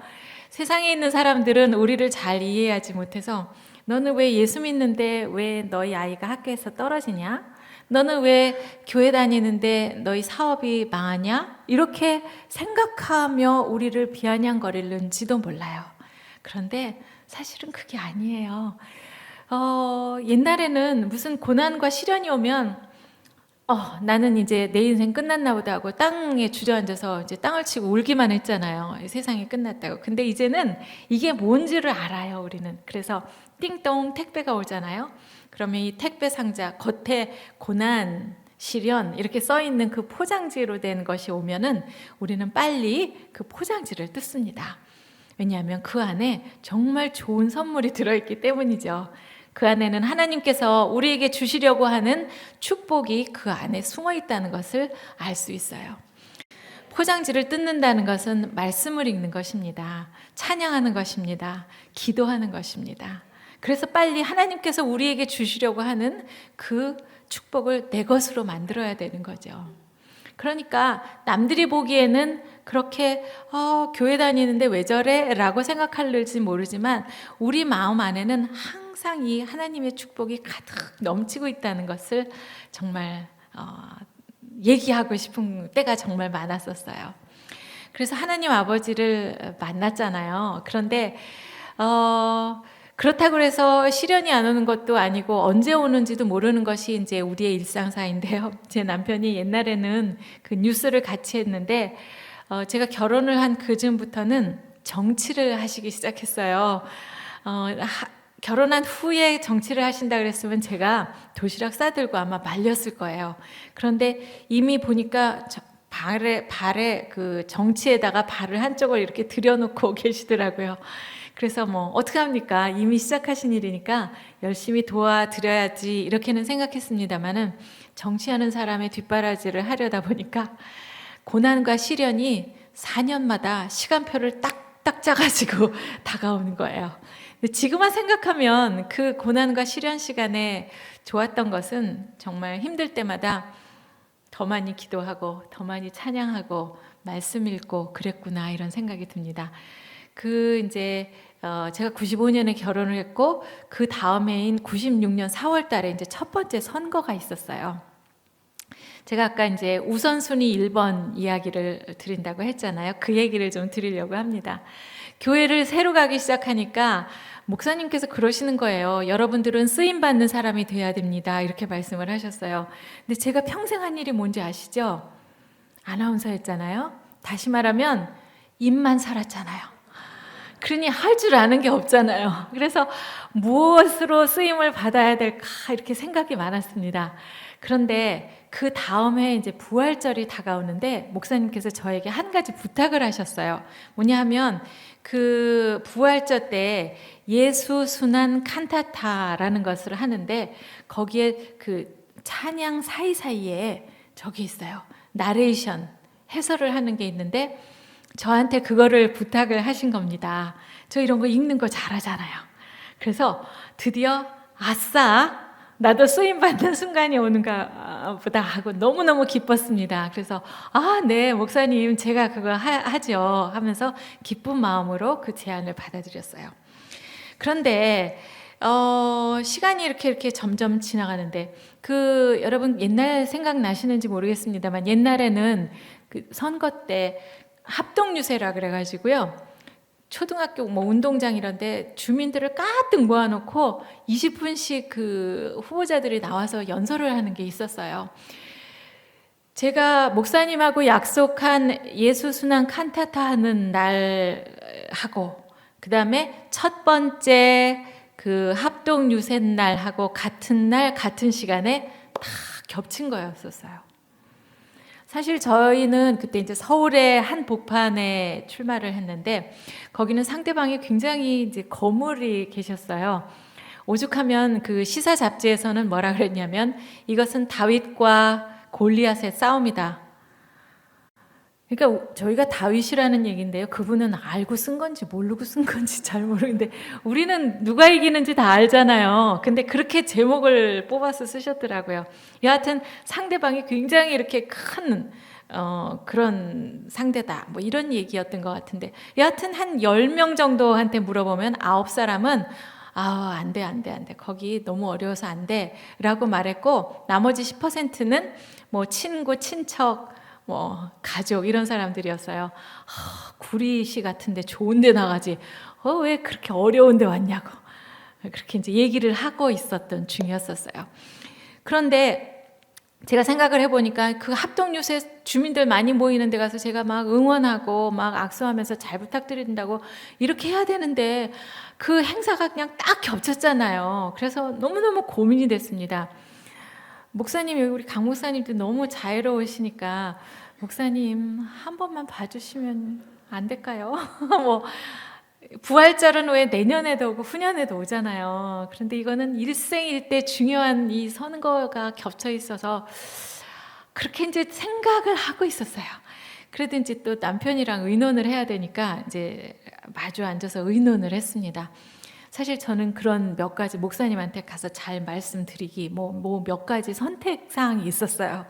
세상에 있는 사람들은 우리를 잘 이해하지 못해서, 너는 왜 예수 믿는데 왜 너희 아이가 학교에서 떨어지냐? 너는 왜 교회 다니는데 너희 사업이 망하냐? 이렇게 생각하며 우리를 비아냥거리는지도 몰라요. 그런데 사실은 그게 아니에요. 옛날에는 무슨 고난과 시련이 오면 나는 이제 내 인생 끝났나 보다 하고 땅에 주저앉아서 이제 땅을 치고 울기만 했잖아요. 세상이 끝났다고. 근데 이제는 이게 뭔지를 알아요, 우리는. 그래서 띵동 택배가 오잖아요. 그러면 이 택배 상자 겉에 고난, 시련 이렇게 써 있는 그 포장지로 된 것이 오면은 우리는 빨리 그 포장지를 뜯습니다. 왜냐하면 그 안에 정말 좋은 선물이 들어있기 때문이죠. 그 안에는 하나님께서 우리에게 주시려고 하는 축복이 그 안에 숨어 있다는 것을 알 수 있어요. 포장지를 뜯는다는 것은 말씀을 읽는 것입니다. 찬양하는 것입니다. 기도하는 것입니다. 그래서 빨리 하나님께서 우리에게 주시려고 하는 그 축복을 내 것으로 만들어야 되는 거죠. 그러니까 남들이 보기에는 그렇게 교회 다니는데 왜 저래? 라고 생각할지 모르지만 우리 마음 안에는 항상 이 하나님의 축복이 가득 넘치고 있다는 것을 정말 얘기하고 싶은 때가 정말 많았었어요. 그래서 하나님 아버지를 만났잖아요. 그런데 그렇다고 해서 시련이 안 오는 것도 아니고 언제 오는지도 모르는 것이 이제 우리의 일상사인데요. 제 남편이 옛날에는 그 뉴스를 같이 했는데 제가 결혼을 한 그즈음부터는 정치를 하시기 시작했어요. 결혼한 후에 정치를 하신다 그랬으면 제가 도시락 싸들고 아마 말렸을 거예요. 그런데 이미 보니까 발에 그 정치에다가 발을 한쪽을 이렇게 들여놓고 계시더라고요. 그래서 뭐 어떡합니까? 이미 시작하신 일이니까 열심히 도와드려야지 이렇게는 생각했습니다만은 정치하는 사람의 뒷바라지를 하려다 보니까 고난과 시련이 4년마다 시간표를 딱딱 짜가지고 다가오는 거예요. 근데 지금만 생각하면 그 고난과 시련 시간에 좋았던 것은 정말 힘들 때마다 더 많이 기도하고 더 많이 찬양하고 말씀 읽고 그랬구나 이런 생각이 듭니다. 제가 95년에 결혼을 했고 그 다음해인 96년 4월 달에 이제 첫 번째 선거가 있었어요. 제가 아까 이제 우선순위 1번 이야기를 드린다고 했잖아요. 그 얘기를 좀 드리려고 합니다. 교회를 새로 가기 시작하니까 목사님께서 그러시는 거예요. 여러분들은 쓰임받는 사람이 돼야 됩니다. 이렇게 말씀을 하셨어요. 근데 제가 평생 한 일이 뭔지 아시죠? 아나운서였잖아요. 다시 말하면 입만 살았잖아요. 그러니 할 줄 아는 게 없잖아요. 그래서 무엇으로 쓰임을 받아야 될까 이렇게 생각이 많았습니다. 그런데 그 다음에 이제 부활절이 다가오는데 목사님께서 저에게 한 가지 부탁을 하셨어요. 뭐냐 하면 그 부활절 때 예수 순환 칸타타라는 것을 하는데 거기에 그 찬양 사이사이에 저기 있어요. 나레이션 해설을 하는 게 있는데 저한테 그거를 부탁을 하신 겁니다. 저 이런 거 읽는 거 잘하잖아요. 그래서 드디어 아싸 나도 쓰임받는 순간이 오는가 보다 하고 너무너무 기뻤습니다. 그래서 네 목사님 제가 그거 하죠 하면서 기쁜 마음으로 그 제안을 받아들였어요. 그런데 시간이 이렇게 점점 지나가는데 여러분 옛날 생각나시는지 모르겠습니다만 옛날에는 그 선거 때 합동유세라 그래가지고요. 초등학교 운동장 이런데 주민들을 가득 모아놓고 20분씩 그 후보자들이 나와서 연설을 하는 게 있었어요. 제가 목사님하고 약속한 예수 순환 칸타타 하는 날하고 그 다음에 첫 번째 그 합동 유세 날하고 같은 날 같은 시간에 다 겹친 거였었어요. 사실 저희는 그때 이제 서울의 한 복판에 출마를 했는데 거기는 상대방이 굉장히 이제 거물이 계셨어요. 오죽하면 그 시사 잡지에서는 뭐라 그랬냐면 이것은 다윗과 골리앗의 싸움이다. 그러니까 저희가 다윗이라는 얘기인데요. 그분은 알고 쓴 건지 모르고 쓴 건지 잘 모르는데 우리는 누가 이기는지 다 알잖아요. 근데 그렇게 제목을 뽑아서 쓰셨더라고요. 여하튼 상대방이 굉장히 이렇게 큰 그런 상대다. 뭐 이런 얘기였던 것 같은데 여하튼 한 10명 정도한테 물어보면 9사람은 안 돼. 거기 너무 어려워서 안 돼. 라고 말했고 나머지 10%는 뭐 친구, 친척 뭐 가족 이런 사람들이었어요. 구리시 같은데 좋은데 나가지. 왜 그렇게 어려운데 왔냐고. 그렇게 이제 얘기를 하고 있었던 중이었었어요. 그런데 제가 생각을 해보니까 그 합동유세 주민들 많이 모이는 데 가서 제가 막 응원하고 막 악수하면서 잘 부탁드린다고 이렇게 해야 되는데 그 행사가 그냥 딱 겹쳤잖아요. 그래서 너무너무 고민이 됐습니다. 목사님, 우리 강 목사님도 너무 자유로우시니까 목사님 한 번만 봐주시면 안 될까요? 뭐 부활절은 왜 내년에도 오고 후년에도 오잖아요. 그런데 이거는 일생일대 중요한 이 선거가 겹쳐 있어서 그렇게 이제 생각을 하고 있었어요. 그래도 이제 또 남편이랑 의논을 해야 되니까 이제 마주 앉아서 의논을 했습니다. 사실 저는 그런 몇 가지 목사님한테 가서 잘 말씀드리기 뭐 몇 가지 선택 사항이 있었어요.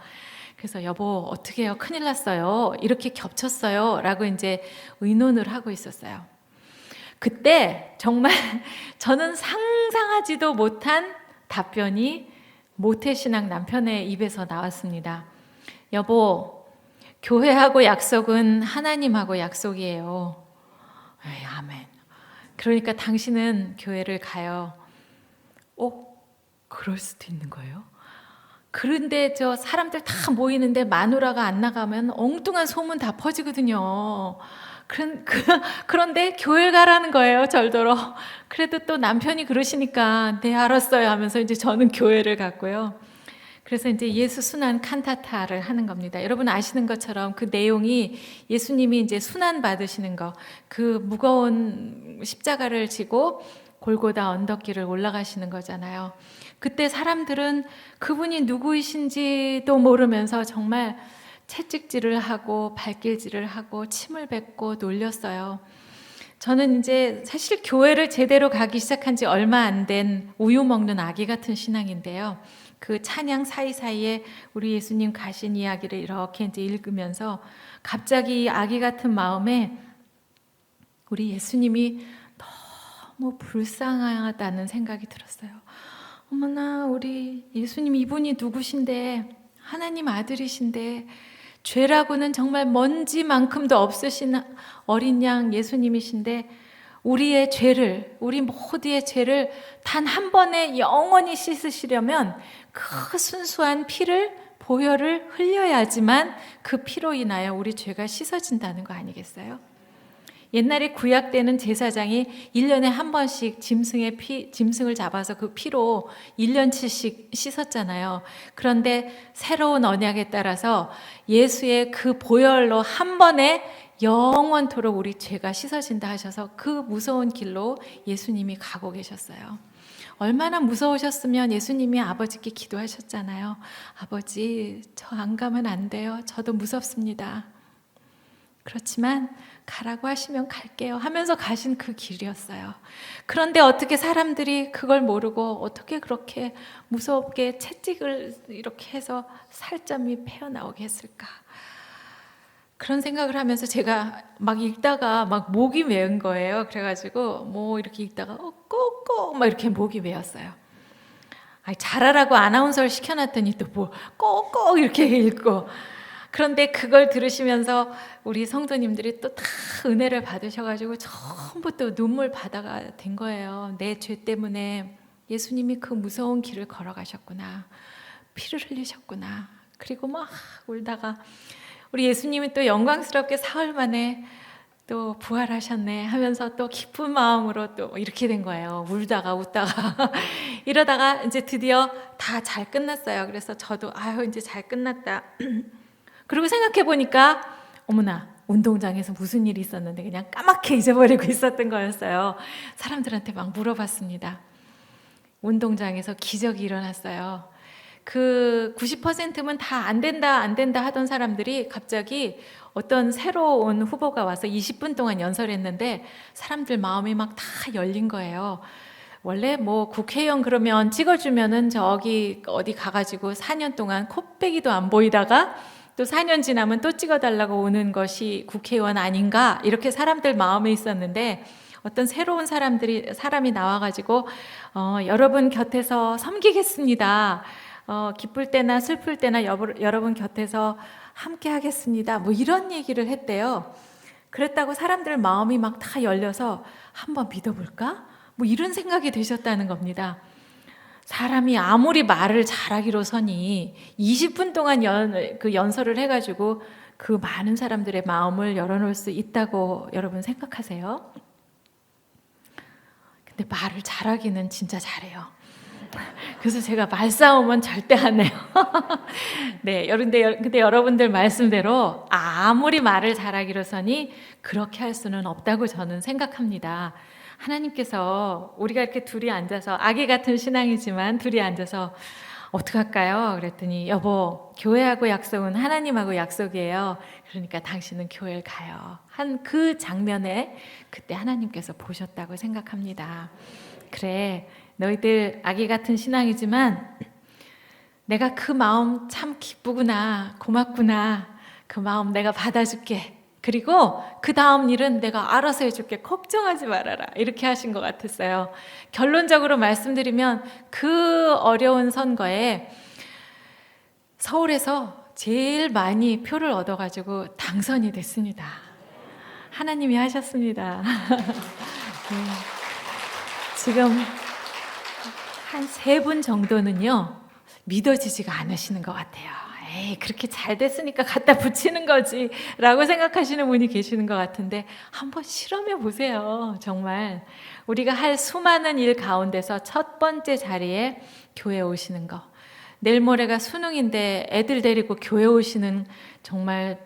그래서 여보 어떻게 해요? 큰일 났어요. 이렇게 겹쳤어요. 라고 이제 의논을 하고 있었어요. 그때 정말 저는 상상하지도 못한 답변이 모태신앙 남편의 입에서 나왔습니다. 여보, 교회하고 약속은 하나님하고 약속이에요. 아멘. 그러니까 당신은 교회를 가요. 그럴 수도 있는 거예요? 그런데 저 사람들 다 모이는데 마누라가 안 나가면 엉뚱한 소문 다 퍼지거든요. 그런데 교회를 가라는 거예요, 절더러. 그래도 또 남편이 그러시니까 네, 알았어요 하면서 이제 저는 교회를 갔고요. 그래서 이제 예수 순환 칸타타를 하는 겁니다. 여러분 아시는 것처럼 그 내용이 예수님이 이제 순환 받으시는 거, 그 무거운 십자가를 지고 골고다 언덕길을 올라가시는 거잖아요. 그때 사람들은 그분이 누구이신지도 모르면서 정말 채찍질을 하고 발길질을 하고 침을 뱉고 놀렸어요. 저는 이제 사실 교회를 제대로 가기 시작한 지 얼마 안 된 우유 먹는 아기 같은 신앙인데요. 그 찬양 사이사이에 우리 예수님 가신 이야기를 이렇게 이제 읽으면서 갑자기 이 아기 같은 마음에 우리 예수님이 너무 불쌍하다는 생각이 들었어요. 어머나, 우리 예수님 이분이 누구신데, 하나님 아들이신데, 죄라고는 정말 먼지만큼도 없으신 어린 양 예수님이신데, 우리의 죄를, 우리 모두의 죄를 단 한 번에 영원히 씻으시려면 그 순수한 피를, 보혈을 흘려야지만 그 피로 인하여 우리 죄가 씻어진다는 거 아니겠어요? 옛날에 구약 때는 제사장이 1년에 한 번씩 짐승을 잡아서 그 피로 1년치씩 씻었잖아요. 그런데 새로운 언약에 따라서 예수의 그 보혈로 한 번에 영원토록 우리 죄가 씻어진다 하셔서 그 무서운 길로 예수님이 가고 계셨어요. 얼마나 무서우셨으면 예수님이 아버지께 기도하셨잖아요. 아버지, 저 안 가면 안 돼요. 저도 무섭습니다. 그렇지만 가라고 하시면 갈게요 하면서 가신 그 길이었어요. 그런데 어떻게 사람들이 그걸 모르고 어떻게 그렇게 무섭게 채찍을 이렇게 해서 살점이 패어나오게 했을까? 그런 생각을 하면서 제가 막 읽다가 막 목이 메인 거예요. 그래가지고 뭐 이렇게 읽다가 꼭꼭 막 이렇게 목이 메었어요. 잘하라고 아나운서를 시켜놨더니 또 뭐 꼭꼭 이렇게 읽고. 그런데 그걸 들으시면서 우리 성도님들이 또 다 은혜를 받으셔가지고 전부 또 눈물 바다가 된 거예요. 내 죄 때문에 예수님이 그 무서운 길을 걸어가셨구나. 피를 흘리셨구나. 그리고 막 울다가 우리 예수님이 또 영광스럽게 사흘 만에 또 부활하셨네 하면서 또 기쁜 마음으로 또 이렇게 된 거예요. 울다가 웃다가 이러다가 이제 드디어 다 잘 끝났어요. 그래서 저도 아유 이제 잘 끝났다. 그리고 생각해 보니까 어머나, 운동장에서 무슨 일이 있었는데 그냥 까맣게 잊어버리고 있었던 거였어요. 사람들한테 막 물어봤습니다. 운동장에서 기적이 일어났어요. 그 90%면 다 안 된다 하던 사람들이 갑자기 어떤 새로운 후보가 와서 20분 동안 연설했는데 사람들 마음이 막 다 열린 거예요. 원래 뭐 국회의원 그러면 찍어주면은 저기 어디 가가지고 4년 동안 코빼기도 안 보이다가 또 4년 지나면 또 찍어달라고 오는 것이 국회의원 아닌가, 이렇게 사람들 마음에 있었는데 어떤 새로운 사람이 나와가지고 여러분 곁에서 섬기겠습니다. 기쁠 때나 슬플 때나 여러분 곁에서 함께 하겠습니다. 뭐 이런 얘기를 했대요. 그랬다고 사람들 마음이 막 다 열려서 한번 믿어볼까? 뭐 이런 생각이 드셨다는 겁니다. 사람이 아무리 말을 잘하기로서니 20분 동안 연설을 해가지고 그 많은 사람들의 마음을 열어놓을 수 있다고 여러분 생각하세요? 근데 말을 잘하기는 진짜 잘해요. 그래서 제가 말싸움은 절대 안 해요. 네, 근데 여러분들 말씀대로 아무리 말을 잘하기로서니 그렇게 할 수는 없다고 저는 생각합니다. 하나님께서 우리가 이렇게 둘이 앉아서, 아기 같은 신앙이지만 둘이 앉아서 어떡할까요? 그랬더니 여보, 교회하고 약속은 하나님하고 약속이에요. 그러니까 당신은 교회를 가요. 한 그 장면에 그때 하나님께서 보셨다고 생각합니다. 그래, 너희들 아기 같은 신앙이지만 내가 그 마음 참 기쁘구나, 고맙구나, 그 마음 내가 받아줄게. 그리고 그 다음 일은 내가 알아서 해줄게. 걱정하지 말아라. 이렇게 하신 것 같았어요. 결론적으로 말씀드리면 그 어려운 선거에 서울에서 제일 많이 표를 얻어가지고 당선이 됐습니다. 하나님이 하셨습니다. 네. 지금 한 3분 정도는요 믿어지지가 않으시는 것 같아요. 에이, 그렇게 잘 됐으니까 갖다 붙이는 거지 라고 생각하시는 분이 계시는 것 같은데 한번 실험해 보세요. 정말 우리가 할 수많은 일 가운데서 첫 번째 자리에 교회 오시는 거, 내일 모레가 수능인데 애들 데리고 교회 오시는 정말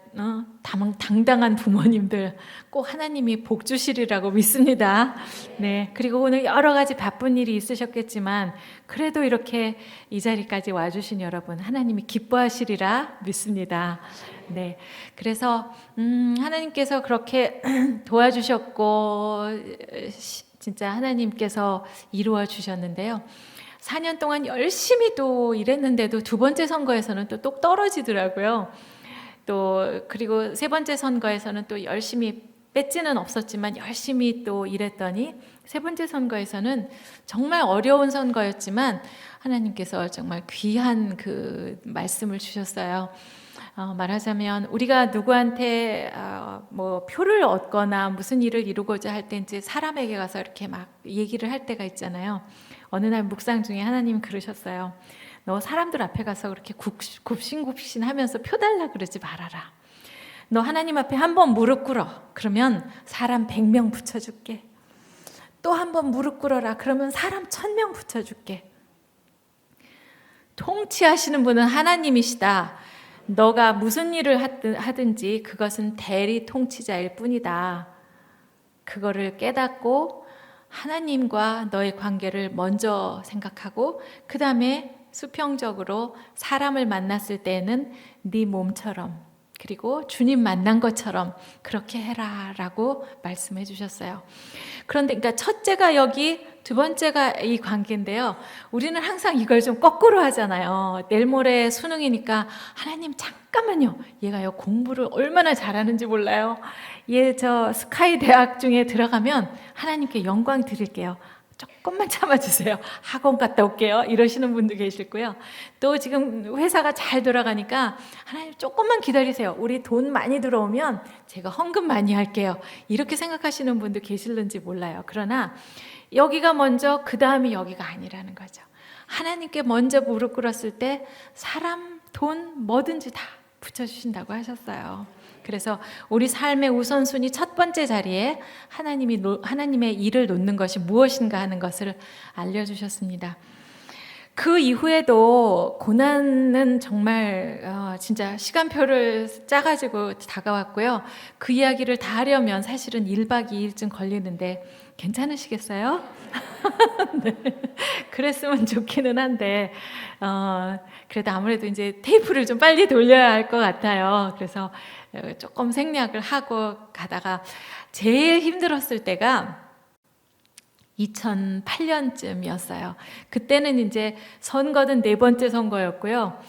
당당한 부모님들 꼭 하나님이 복 주시리라고 믿습니다. 네, 그리고 오늘 여러 가지 바쁜 일이 있으셨겠지만 그래도 이렇게 이 자리까지 와주신 여러분 하나님이 기뻐하시리라 믿습니다. 네, 그래서 하나님께서 그렇게 도와주셨고 진짜 하나님께서 이루어 주셨는데요. 4년 동안 열심히 또 일했는데도 두 번째 선거에서는 또 똑 떨어지더라고요. 또 그리고 세 번째 선거에서는 또 열심히 뺏지는 없었지만 열심히 또 일했더니 세 번째 선거에서는 정말 어려운 선거였지만 하나님께서 정말 귀한 그 말씀을 주셨어요. 말하자면 우리가 누구한테 뭐 표를 얻거나 무슨 일을 이루고자 할 때 이제 사람에게 가서 이렇게 막 얘기를 할 때가 있잖아요. 어느 날 묵상 중에 하나님 그러셨어요. 너 사람들 앞에 가서 그렇게 굽신굽신 하면서 표 달라 그러지 말아라. 너 하나님 앞에 한 번 무릎 꿇어. 그러면 사람 100명 붙여줄게. 또 한 번 무릎 꿇어라. 그러면 사람 1000명 붙여줄게. 통치하시는 분은 하나님이시다. 너가 무슨 일을 하든지 그것은 대리 통치자일 뿐이다. 그거를 깨닫고 하나님과 너의 관계를 먼저 생각하고 그 다음에 수평적으로 사람을 만났을 때는 네 몸처럼 그리고 주님 만난 것처럼 그렇게 해라 라고 말씀해 주셨어요. 그런데 그러니까 첫째가 여기, 두 번째가 이 관계인데요. 우리는 항상 이걸 좀 거꾸로 하잖아요. 내일 모레 수능이니까 하나님 잠깐만요. 얘가요 공부를 얼마나 잘하는지 몰라요. 얘 저 스카이 대학 중에 들어가면 하나님께 영광 드릴게요. 조금만 참아주세요. 학원 갔다 올게요. 이러시는 분도 계실 거고요. 또 지금 회사가 잘 돌아가니까 하나님 조금만 기다리세요. 우리 돈 많이 들어오면 제가 헌금 많이 할게요. 이렇게 생각하시는 분도 계실는지 몰라요. 그러나 여기가 먼저 그 다음이 여기가 아니라는 거죠. 하나님께 먼저 무릎 꿇었을 때 사람, 돈 뭐든지 다 붙여주신다고 하셨어요. 그래서 우리 삶의 우선순위 첫 번째 자리에 하나님의 일을 놓는 것이 무엇인가 하는 것을 알려주셨습니다. 그 이후에도 고난은 정말 진짜 시간표를 짜가지고 다가왔고요. 그 이야기를 다 하려면 사실은 1박 2일쯤 걸리는데 괜찮으시겠어요? 네. 그랬으면 좋기는 한데 그래도 아무래도 이제 테이프를 좀 빨리 돌려야 할 것 같아요. 그래서 조금 생략을 하고 가다가 제일 힘들었을 때가 2008년쯤이었어요. 그때는 이제 선거는 네 번째 선거였고요.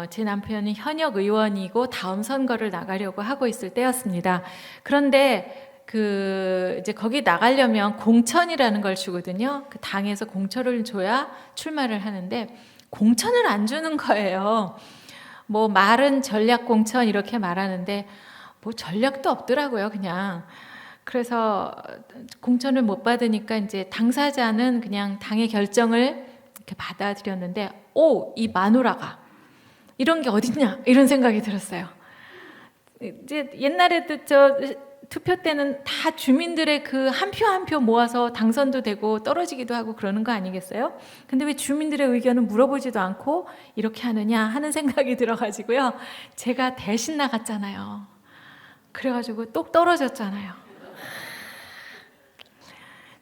제 남편이 현역 의원이고 다음 선거를 나가려고 하고 있을 때였습니다. 그런데 이제 거기 나가려면 공천이라는 걸 주거든요. 그 당에서 공천을 줘야 출마를 하는데 공천을 안 주는 거예요. 뭐 말은 전략 공천 이렇게 말하는데 뭐 전략도 없더라고요, 그냥. 그래서 공천을 못 받으니까 이제 당사자는 그냥 당의 결정을 이렇게 받아들였는데, 이 마누라가 이런 게 어딨냐 이런 생각이 들었어요. 이제 옛날에도 투표 때는 다 주민들의 그 한 표 한 표 모아서 당선도 되고 떨어지기도 하고 그러는 거 아니겠어요? 근데 왜 주민들의 의견을 물어보지도 않고 이렇게 하느냐 하는 생각이 들어가지고요. 제가 대신 나갔잖아요. 그래가지고 똑 떨어졌잖아요.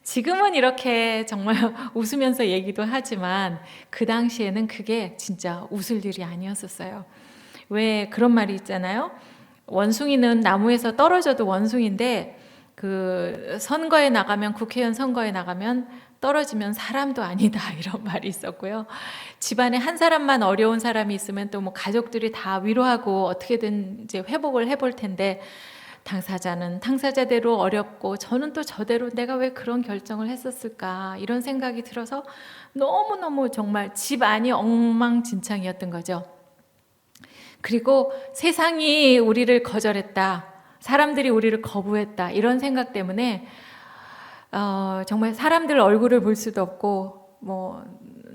지금은 이렇게 정말 웃으면서 얘기도 하지만 그 당시에는 그게 진짜 웃을 일이 아니었었어요. 왜 그런 말이 있잖아요. 원숭이는 나무에서 떨어져도 원숭이인데 그 선거에 나가면 국회의원 선거에 나가면 떨어지면 사람도 아니다 이런 말이 있었고요. 집안에 한 사람만 어려운 사람이 있으면 또 뭐 가족들이 다 위로하고 어떻게든 이제 회복을 해볼 텐데 당사자는 당사자대로 어렵고 저는 또 저대로 내가 왜 그런 결정을 했었을까 이런 생각이 들어서 너무너무 정말 집안이 엉망진창이었던 거죠. 그리고 세상이 우리를 거절했다. 사람들이 우리를 거부했다. 이런 생각 때문에 정말 사람들 얼굴을 볼 수도 없고 뭐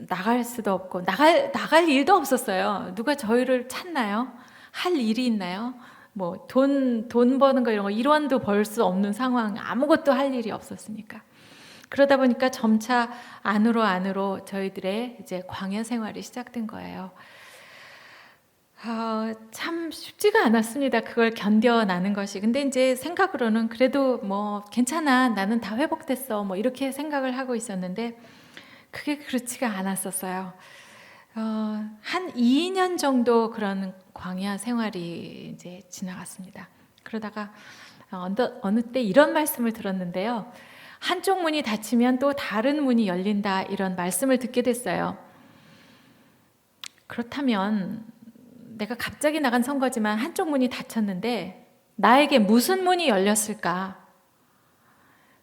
나갈 수도 없고 나갈 일도 없었어요. 누가 저희를 찾나요? 할 일이 있나요? 뭐 돈 버는 거 이런 거 1원도 벌 수 없는 상황, 아무것도 할 일이 없었으니까. 그러다 보니까 점차 안으로 저희들의 이제 광야 생활이 시작된 거예요. 참 쉽지가 않았습니다. 그걸 견뎌나는 것이. 근데 이제 생각으로는 그래도 뭐 괜찮아, 나는 다 회복됐어, 뭐 이렇게 생각을 하고 있었는데 그게 그렇지가 않았었어요. 한 2년 정도 그런 광야 생활이 이제 지나갔습니다. 그러다가 어느 때 이런 말씀을 들었는데요. 한쪽 문이 닫히면 또 다른 문이 열린다, 이런 말씀을 듣게 됐어요. 그렇다면 내가 갑자기 나간 선거지만 한쪽 문이 닫혔는데 나에게 무슨 문이 열렸을까?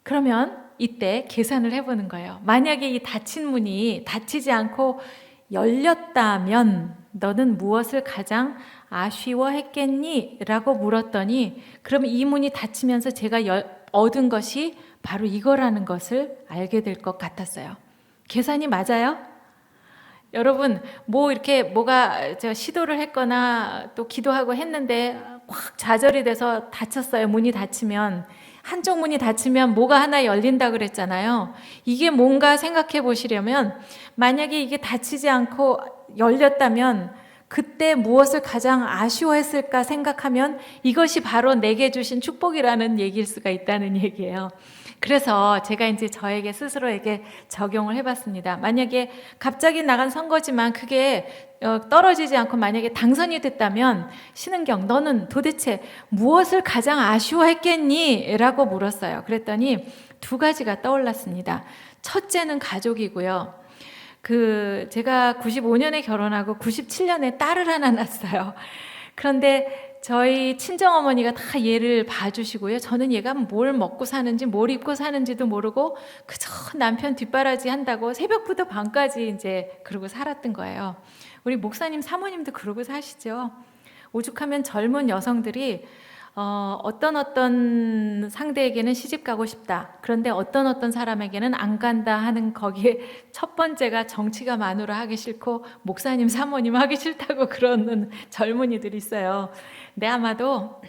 그러면 이때 계산을 해보는 거예요. 만약에 이 닫힌 문이 닫히지 않고 열렸다면 너는 무엇을 가장 아쉬워했겠니? 라고 물었더니 그럼 이 문이 닫히면서 제가 얻은 것이 바로 이거라는 것을 알게 될 것 같았어요. 계산이 맞아요? 여러분, 뭐 이렇게 뭐가 제가 시도를 했거나 또 기도하고 했는데 확 좌절이 돼서 닫혔어요. 문이 닫히면, 한쪽 문이 닫히면 뭐가 하나 열린다 그랬잖아요. 이게 뭔가 생각해 보시려면, 만약에 이게 닫히지 않고 열렸다면 그때 무엇을 가장 아쉬워했을까 생각하면 이것이 바로 내게 주신 축복이라는 얘기일 수가 있다는 얘기예요. 그래서 제가 이제 저에게 스스로에게 적용을 해봤습니다. 만약에 갑자기 나간 선거지만 그게 떨어지지 않고 만약에 당선이 됐다면, 신은경, 너는 도대체 무엇을 가장 아쉬워했겠니? 라고 물었어요. 그랬더니 두 가지가 떠올랐습니다. 첫째는 가족이고요. 제가 95년에 결혼하고 97년에 딸을 하나 낳았어요. 그런데 저희 친정어머니가 다 얘를 봐주시고요. 저는 얘가 뭘 먹고 사는지 뭘 입고 사는지도 모르고 그저 남편 뒷바라지 한다고 새벽부터 밤까지 이제 그러고 살았던 거예요. 우리 목사님 사모님도 그러고 사시죠. 오죽하면 젊은 여성들이 어떤 상대에게는 시집 가고 싶다, 그런데 어떤 사람에게는 안 간다 하는 거기에 첫 번째가 정치가 마누라 하기 싫고 목사님 사모님 하기 싫다고 그러는 젊은이들이 있어요. 근데 아마도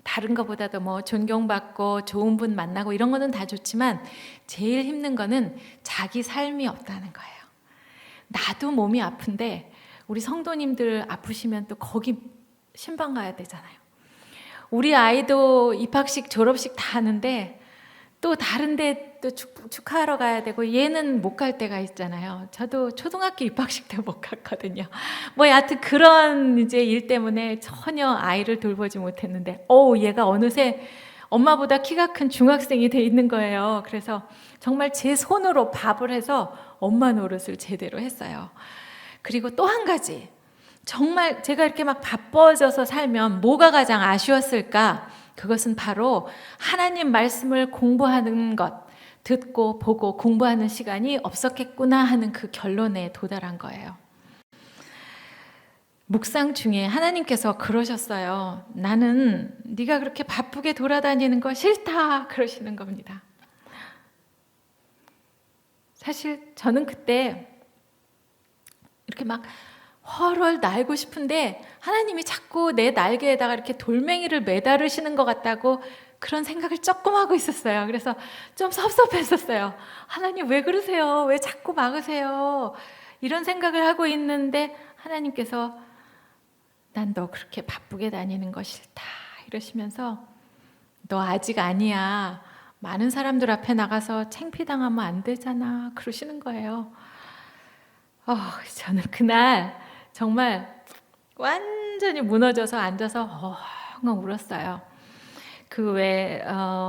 다른 것보다도 뭐 존경받고 좋은 분 만나고 이런 거는 다 좋지만 제일 힘든 거는 자기 삶이 없다는 거예요. 나도 몸이 아픈데 우리 성도님들 아프시면 또 거기 신방 가야 되잖아요. 우리 아이도 입학식 졸업식 다 하는데 또 다른데 또 축하하러 가야 되고 얘는 못 갈 때가 있잖아요. 저도 초등학교 입학식 때 못 갔거든요. 뭐 여하튼 그런 이제 일 때문에 전혀 아이를 돌보지 못했는데 얘가 어느새 엄마보다 키가 큰 중학생이 돼 있는 거예요. 그래서 정말 제 손으로 밥을 해서 엄마 노릇을 제대로 했어요. 그리고 또 한 가지, 정말 제가 이렇게 막 바빠져서 살면 뭐가 가장 아쉬웠을까? 그것은 바로 하나님 말씀을 공부하는 것, 듣고 보고 공부하는 시간이 없었겠구나 하는 그 결론에 도달한 거예요. 묵상 중에 하나님께서 그러셨어요. 나는 네가 그렇게 바쁘게 돌아다니는 거 싫다 그러시는 겁니다. 사실 저는 그때 이렇게 막 훨훨 날고 싶은데 하나님이 자꾸 내 날개에다가 이렇게 돌멩이를 매달으시는 것 같다고 그런 생각을 조금 하고 있었어요. 그래서 좀 섭섭했었어요. 하나님 왜 그러세요? 왜 자꾸 막으세요? 이런 생각을 하고 있는데 하나님께서 난 너 그렇게 바쁘게 다니는 거 싫다 이러시면서 너 아직 아니야. 많은 사람들 앞에 나가서 창피당하면 안 되잖아 그러시는 거예요. 저는 그날 정말 완전히 무너져서 앉아서 엉엉 울었어요.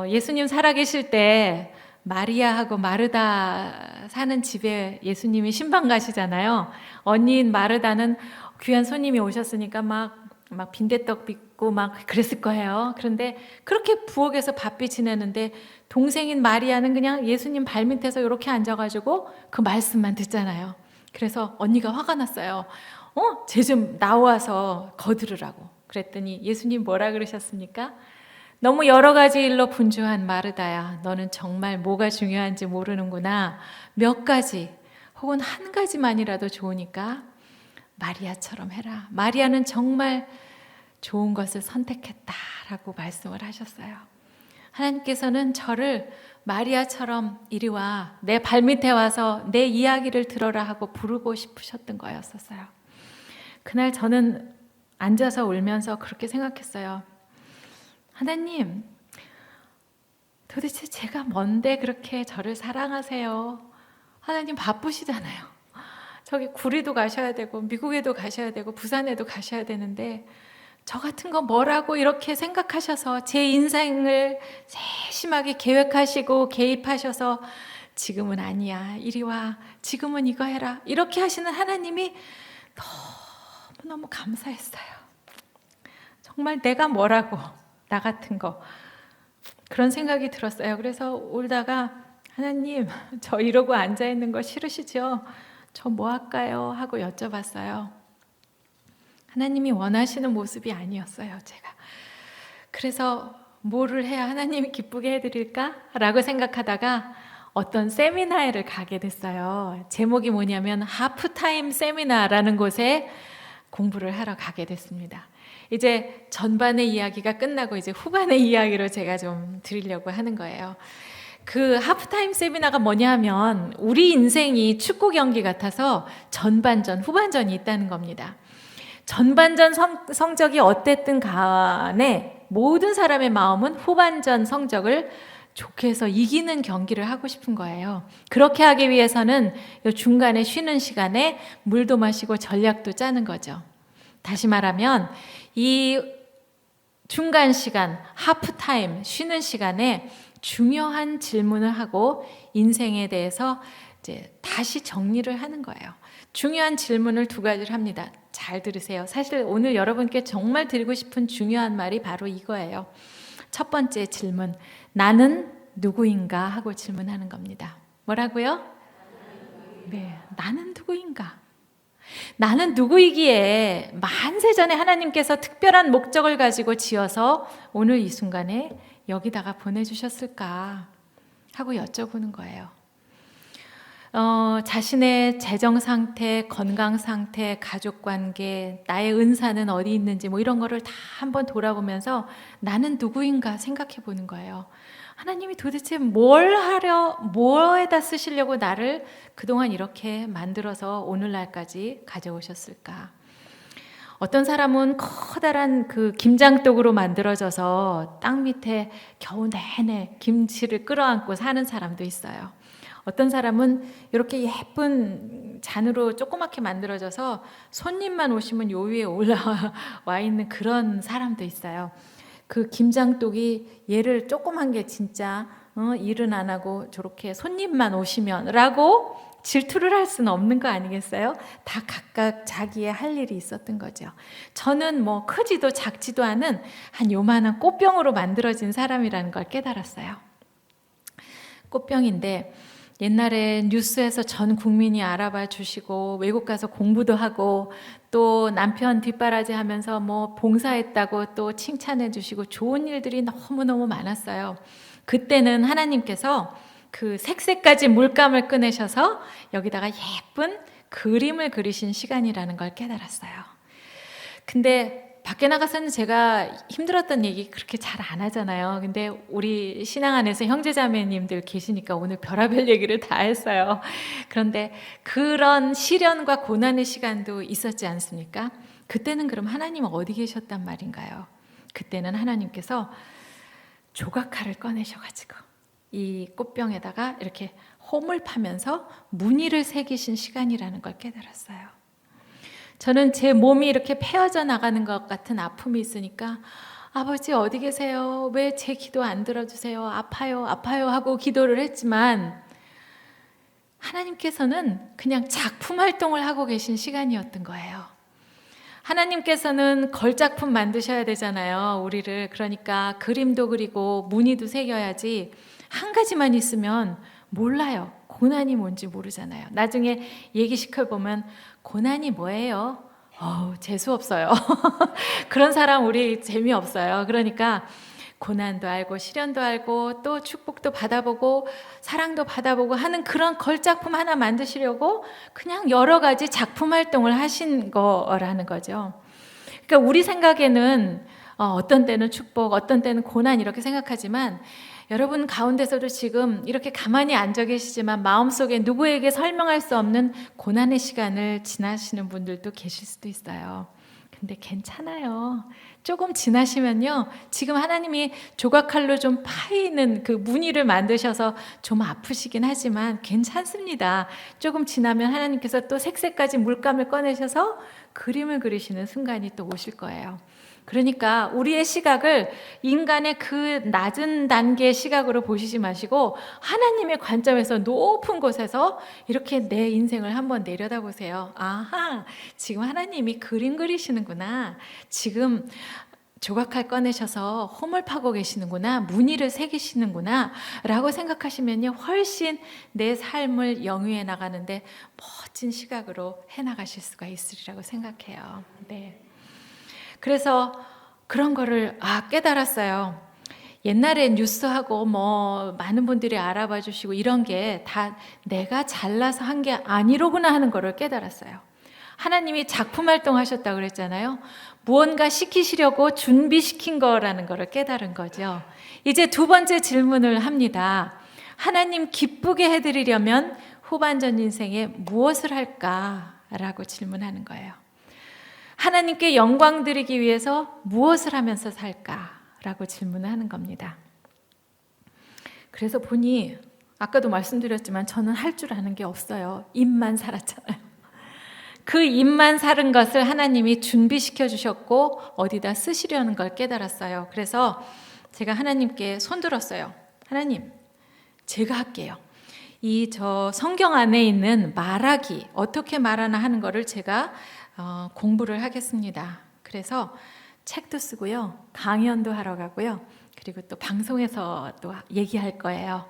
예수님 살아계실 때 마리아하고 마르다 사는 집에 예수님이 신방 가시잖아요. 언니인 마르다는 귀한 손님이 오셨으니까 막 빈대떡 빚고 막 그랬을 거예요. 그런데 그렇게 부엌에서 바삐 지내는데 동생인 마리아는 그냥 예수님 발밑에서 이렇게 앉아가지고 그 말씀만 듣잖아요. 그래서 언니가 화가 났어요. 쟤 좀 나와서 거두르라고. 그랬더니 예수님 뭐라 그러셨습니까? 너무 여러 가지 일로 분주한 마르다야, 너는 정말 뭐가 중요한지 모르는구나. 몇 가지, 혹은 한 가지만이라도 좋으니까 마리아처럼 해라. 마리아는 정말 좋은 것을 선택했다라고 말씀을 하셨어요. 하나님께서는 저를 마리아처럼 이리 와, 내 발밑에 와서 내 이야기를 들어라 하고 부르고 싶으셨던 거였었어요. 그날 저는 앉아서 울면서 그렇게 생각했어요. 하나님, 도대체 제가 뭔데 그렇게 저를 사랑하세요? 하나님 바쁘시잖아요. 저기 구리도 가셔야 되고 미국에도 가셔야 되고 부산에도 가셔야 되는데 저 같은 거 뭐라고 이렇게 생각하셔서 제 인생을 세심하게 계획하시고 개입하셔서 지금은 아니야, 이리 와, 지금은 이거 해라, 이렇게 하시는 하나님이 너무너무 감사했어요. 정말 내가 뭐라고, 나 같은 거, 그런 생각이 들었어요. 그래서 울다가 하나님, 저 이러고 앉아있는 거 싫으시죠? 저 뭐 할까요? 하고 여쭤봤어요. 하나님이 원하시는 모습이 아니었어요, 제가. 그래서 뭐를 해야 하나님이 기쁘게 해드릴까? 라고 생각하다가 어떤 세미나를 가게 됐어요. 제목이 뭐냐면 하프타임 세미나라는 곳에 공부를 하러 가게 됐습니다. 이제 전반의 이야기가 끝나고 이제 후반의 이야기로 제가 좀 드리려고 하는 거예요. 그 하프타임 세미나가 뭐냐 하면 우리 인생이 축구 경기 같아서 전반전, 후반전이 있다는 겁니다. 전반전 성적이 어땠든 간에 모든 사람의 마음은 후반전 성적을 좋게 해서 이기는 경기를 하고 싶은 거예요. 그렇게 하기 위해서는 중간에 쉬는 시간에 물도 마시고 전략도 짜는 거죠. 다시 말하면 이 중간 시간, 하프타임, 쉬는 시간에 중요한 질문을 하고 인생에 대해서 이제 다시 정리를 하는 거예요. 중요한 질문을 두 가지를 합니다. 잘 들으세요. 사실 오늘 여러분께 정말 드리고 싶은 중요한 말이 바로 이거예요. 첫 번째 질문, 나는 누구인가 하고 질문하는 겁니다. 뭐라고요? 네, 나는 누구인가? 나는 누구이기에 만세 전에 하나님께서 특별한 목적을 가지고 지어서 오늘 이 순간에 여기다가 보내주셨을까 하고 여쭤보는 거예요. 자신의 재정 상태, 건강 상태, 가족 관계, 나의 은사는 어디 있는지 뭐 이런 거를 다 한번 돌아보면서 나는 누구인가 생각해 보는 거예요. 하나님이 도대체 뭐에다 쓰시려고 나를 그동안 이렇게 만들어서 오늘날까지 가져오셨을까? 어떤 사람은 커다란 그 김장독으로 만들어져서 땅 밑에 겨우 내내 김치를 끌어안고 사는 사람도 있어요. 어떤 사람은 이렇게 예쁜 잔으로 조그맣게 만들어져서 손님만 오시면 요 위에 올라와 있는 그런 사람도 있어요. 그 김장독이 얘를 조그만 게 진짜 일은 안 하고 저렇게 손님만 오시면 라고 질투를 할 수는 없는 거 아니겠어요? 다 각각 자기의 할 일이 있었던 거죠. 저는 뭐 크지도 작지도 않은 한 요만한 꽃병으로 만들어진 사람이라는 걸 깨달았어요. 꽃병인데 옛날에 뉴스에서 전 국민이 알아봐 주시고 외국 가서 공부도 하고 또 남편 뒷바라지 하면서 뭐 봉사했다고 또 칭찬해 주시고 좋은 일들이 너무너무 많았어요. 그때는 하나님께서 그 색색까지 물감을 꺼내셔서 여기다가 예쁜 그림을 그리신 시간이라는 걸 깨달았어요. 근데 밖에 나가서는 제가 힘들었던 얘기 그렇게 잘 안 하잖아요. 근데 우리 신앙 안에서 형제자매님들 계시니까 오늘 별의별 얘기를 다 했어요. 그런데 그런 시련과 고난의 시간도 있었지 않습니까? 그때는 그럼 하나님은 어디 계셨단 말인가요? 그때는 하나님께서 조각칼을 꺼내셔가지고 이 꽃병에다가 이렇게 홈을 파면서 무늬를 새기신 시간이라는 걸 깨달았어요. 저는 제 몸이 이렇게 패어져 나가는 것 같은 아픔이 있으니까 아버지 어디 계세요? 왜 제 기도 안 들어주세요? 아파요, 아파요 하고 기도를 했지만 하나님께서는 그냥 작품 활동을 하고 계신 시간이었던 거예요. 하나님께서는 걸작품 만드셔야 되잖아요, 우리를. 그러니까 그림도 그리고 무늬도 새겨야지 한 가지만 있으면 몰라요. 고난이 뭔지 모르잖아요. 나중에 얘기 시켜보면 고난이 뭐예요? 재수없어요. 그런 사람 우리 재미없어요. 그러니까 고난도 알고 시련도 알고 또 축복도 받아보고 사랑도 받아보고 하는 그런 걸작품 하나 만드시려고 그냥 여러 가지 작품 활동을 하신 거라는 거죠. 그러니까 우리 생각에는 어떤 때는 축복, 어떤 때는 고난 이렇게 생각하지만 여러분 가운데서도 지금 이렇게 가만히 앉아 계시지만 마음속에 누구에게 설명할 수 없는 고난의 시간을 지나시는 분들도 계실 수도 있어요. 근데 괜찮아요. 조금 지나시면요, 지금 하나님이 조각칼로 좀 파이는 그 무늬를 만드셔서 좀 아프시긴 하지만 괜찮습니다. 조금 지나면 하나님께서 또 색색까지 물감을 꺼내셔서 그림을 그리시는 순간이 또 오실 거예요. 그러니까 우리의 시각을 인간의 그 낮은 단계의 시각으로 보시지 마시고 하나님의 관점에서 높은 곳에서 이렇게 내 인생을 한번 내려다보세요. 아하, 지금 하나님이 그림 그리시는구나. 지금 조각칼 꺼내셔서 홈을 파고 계시는구나, 무늬를 새기시는구나 라고 생각하시면요, 훨씬 내 삶을 영위해 나가는데 멋진 시각으로 해나가실 수가 있으리라고 생각해요. 네. 그래서 그런 거를 깨달았어요. 옛날에 뉴스하고 뭐 많은 분들이 알아봐 주시고 이런 게 다 내가 잘나서 한 게 아니로구나 하는 거를 깨달았어요. 하나님이 작품 활동하셨다고 그랬잖아요. 무언가 시키시려고 준비시킨 거라는 거를 깨달은 거죠. 이제 두 번째 질문을 합니다. 하나님 기쁘게 해드리려면 후반전 인생에 무엇을 할까라고 질문하는 거예요. 하나님께 영광 드리기 위해서 무엇을 하면서 살까라고 질문을 하는 겁니다. 그래서 보니 아까도 말씀드렸지만 저는 할 줄 아는 게 없어요. 입만 살았잖아요. 그 입만 사른 것을 하나님이 준비시켜 주셨고 어디다 쓰시려는 걸 깨달았어요. 그래서 제가 하나님께 손들었어요. 하나님, 제가 할게요. 저 성경 안에 있는 말하기, 어떻게 말하나 하는 거를 제가 공부를 하겠습니다. 그래서 책도 쓰고요, 강연도 하러 가고요, 그리고 또 방송에서 또 얘기할 거예요.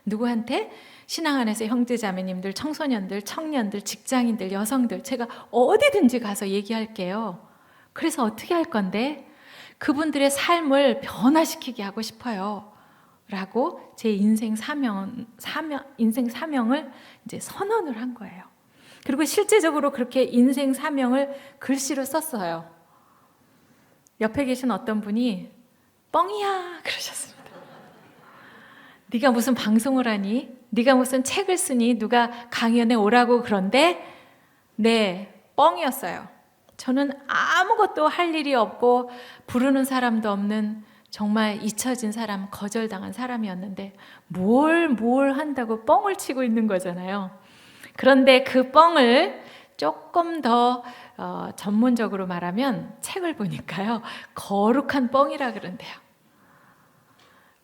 누구한테? 신앙 안에서 형제자매님들, 청소년들, 청년들, 직장인들, 여성들, 제가 어디든지 가서 얘기할게요. 그래서 어떻게 할 건데? 그분들의 삶을 변화시키게 하고 싶어요. 라고 제 인생 사명을 이제 선언을 한 거예요. 그리고 실제적으로 그렇게 인생 사명을 글씨로 썼어요. 옆에 계신 어떤 분이 뻥이야 그러셨습니다. 네가 무슨 방송을 하니? 네가 무슨 책을 쓰니? 누가 강연에 오라고 그런데? 네, 뻥이었어요. 저는 아무것도 할 일이 없고 부르는 사람도 없는 정말 잊혀진 사람, 거절당한 사람이었는데 뭘 한다고 뻥을 치고 있는 거잖아요. 그런데 그 뻥을 조금 더 전문적으로 말하면 책을 보니까요, 거룩한 뻥이라 그런대요.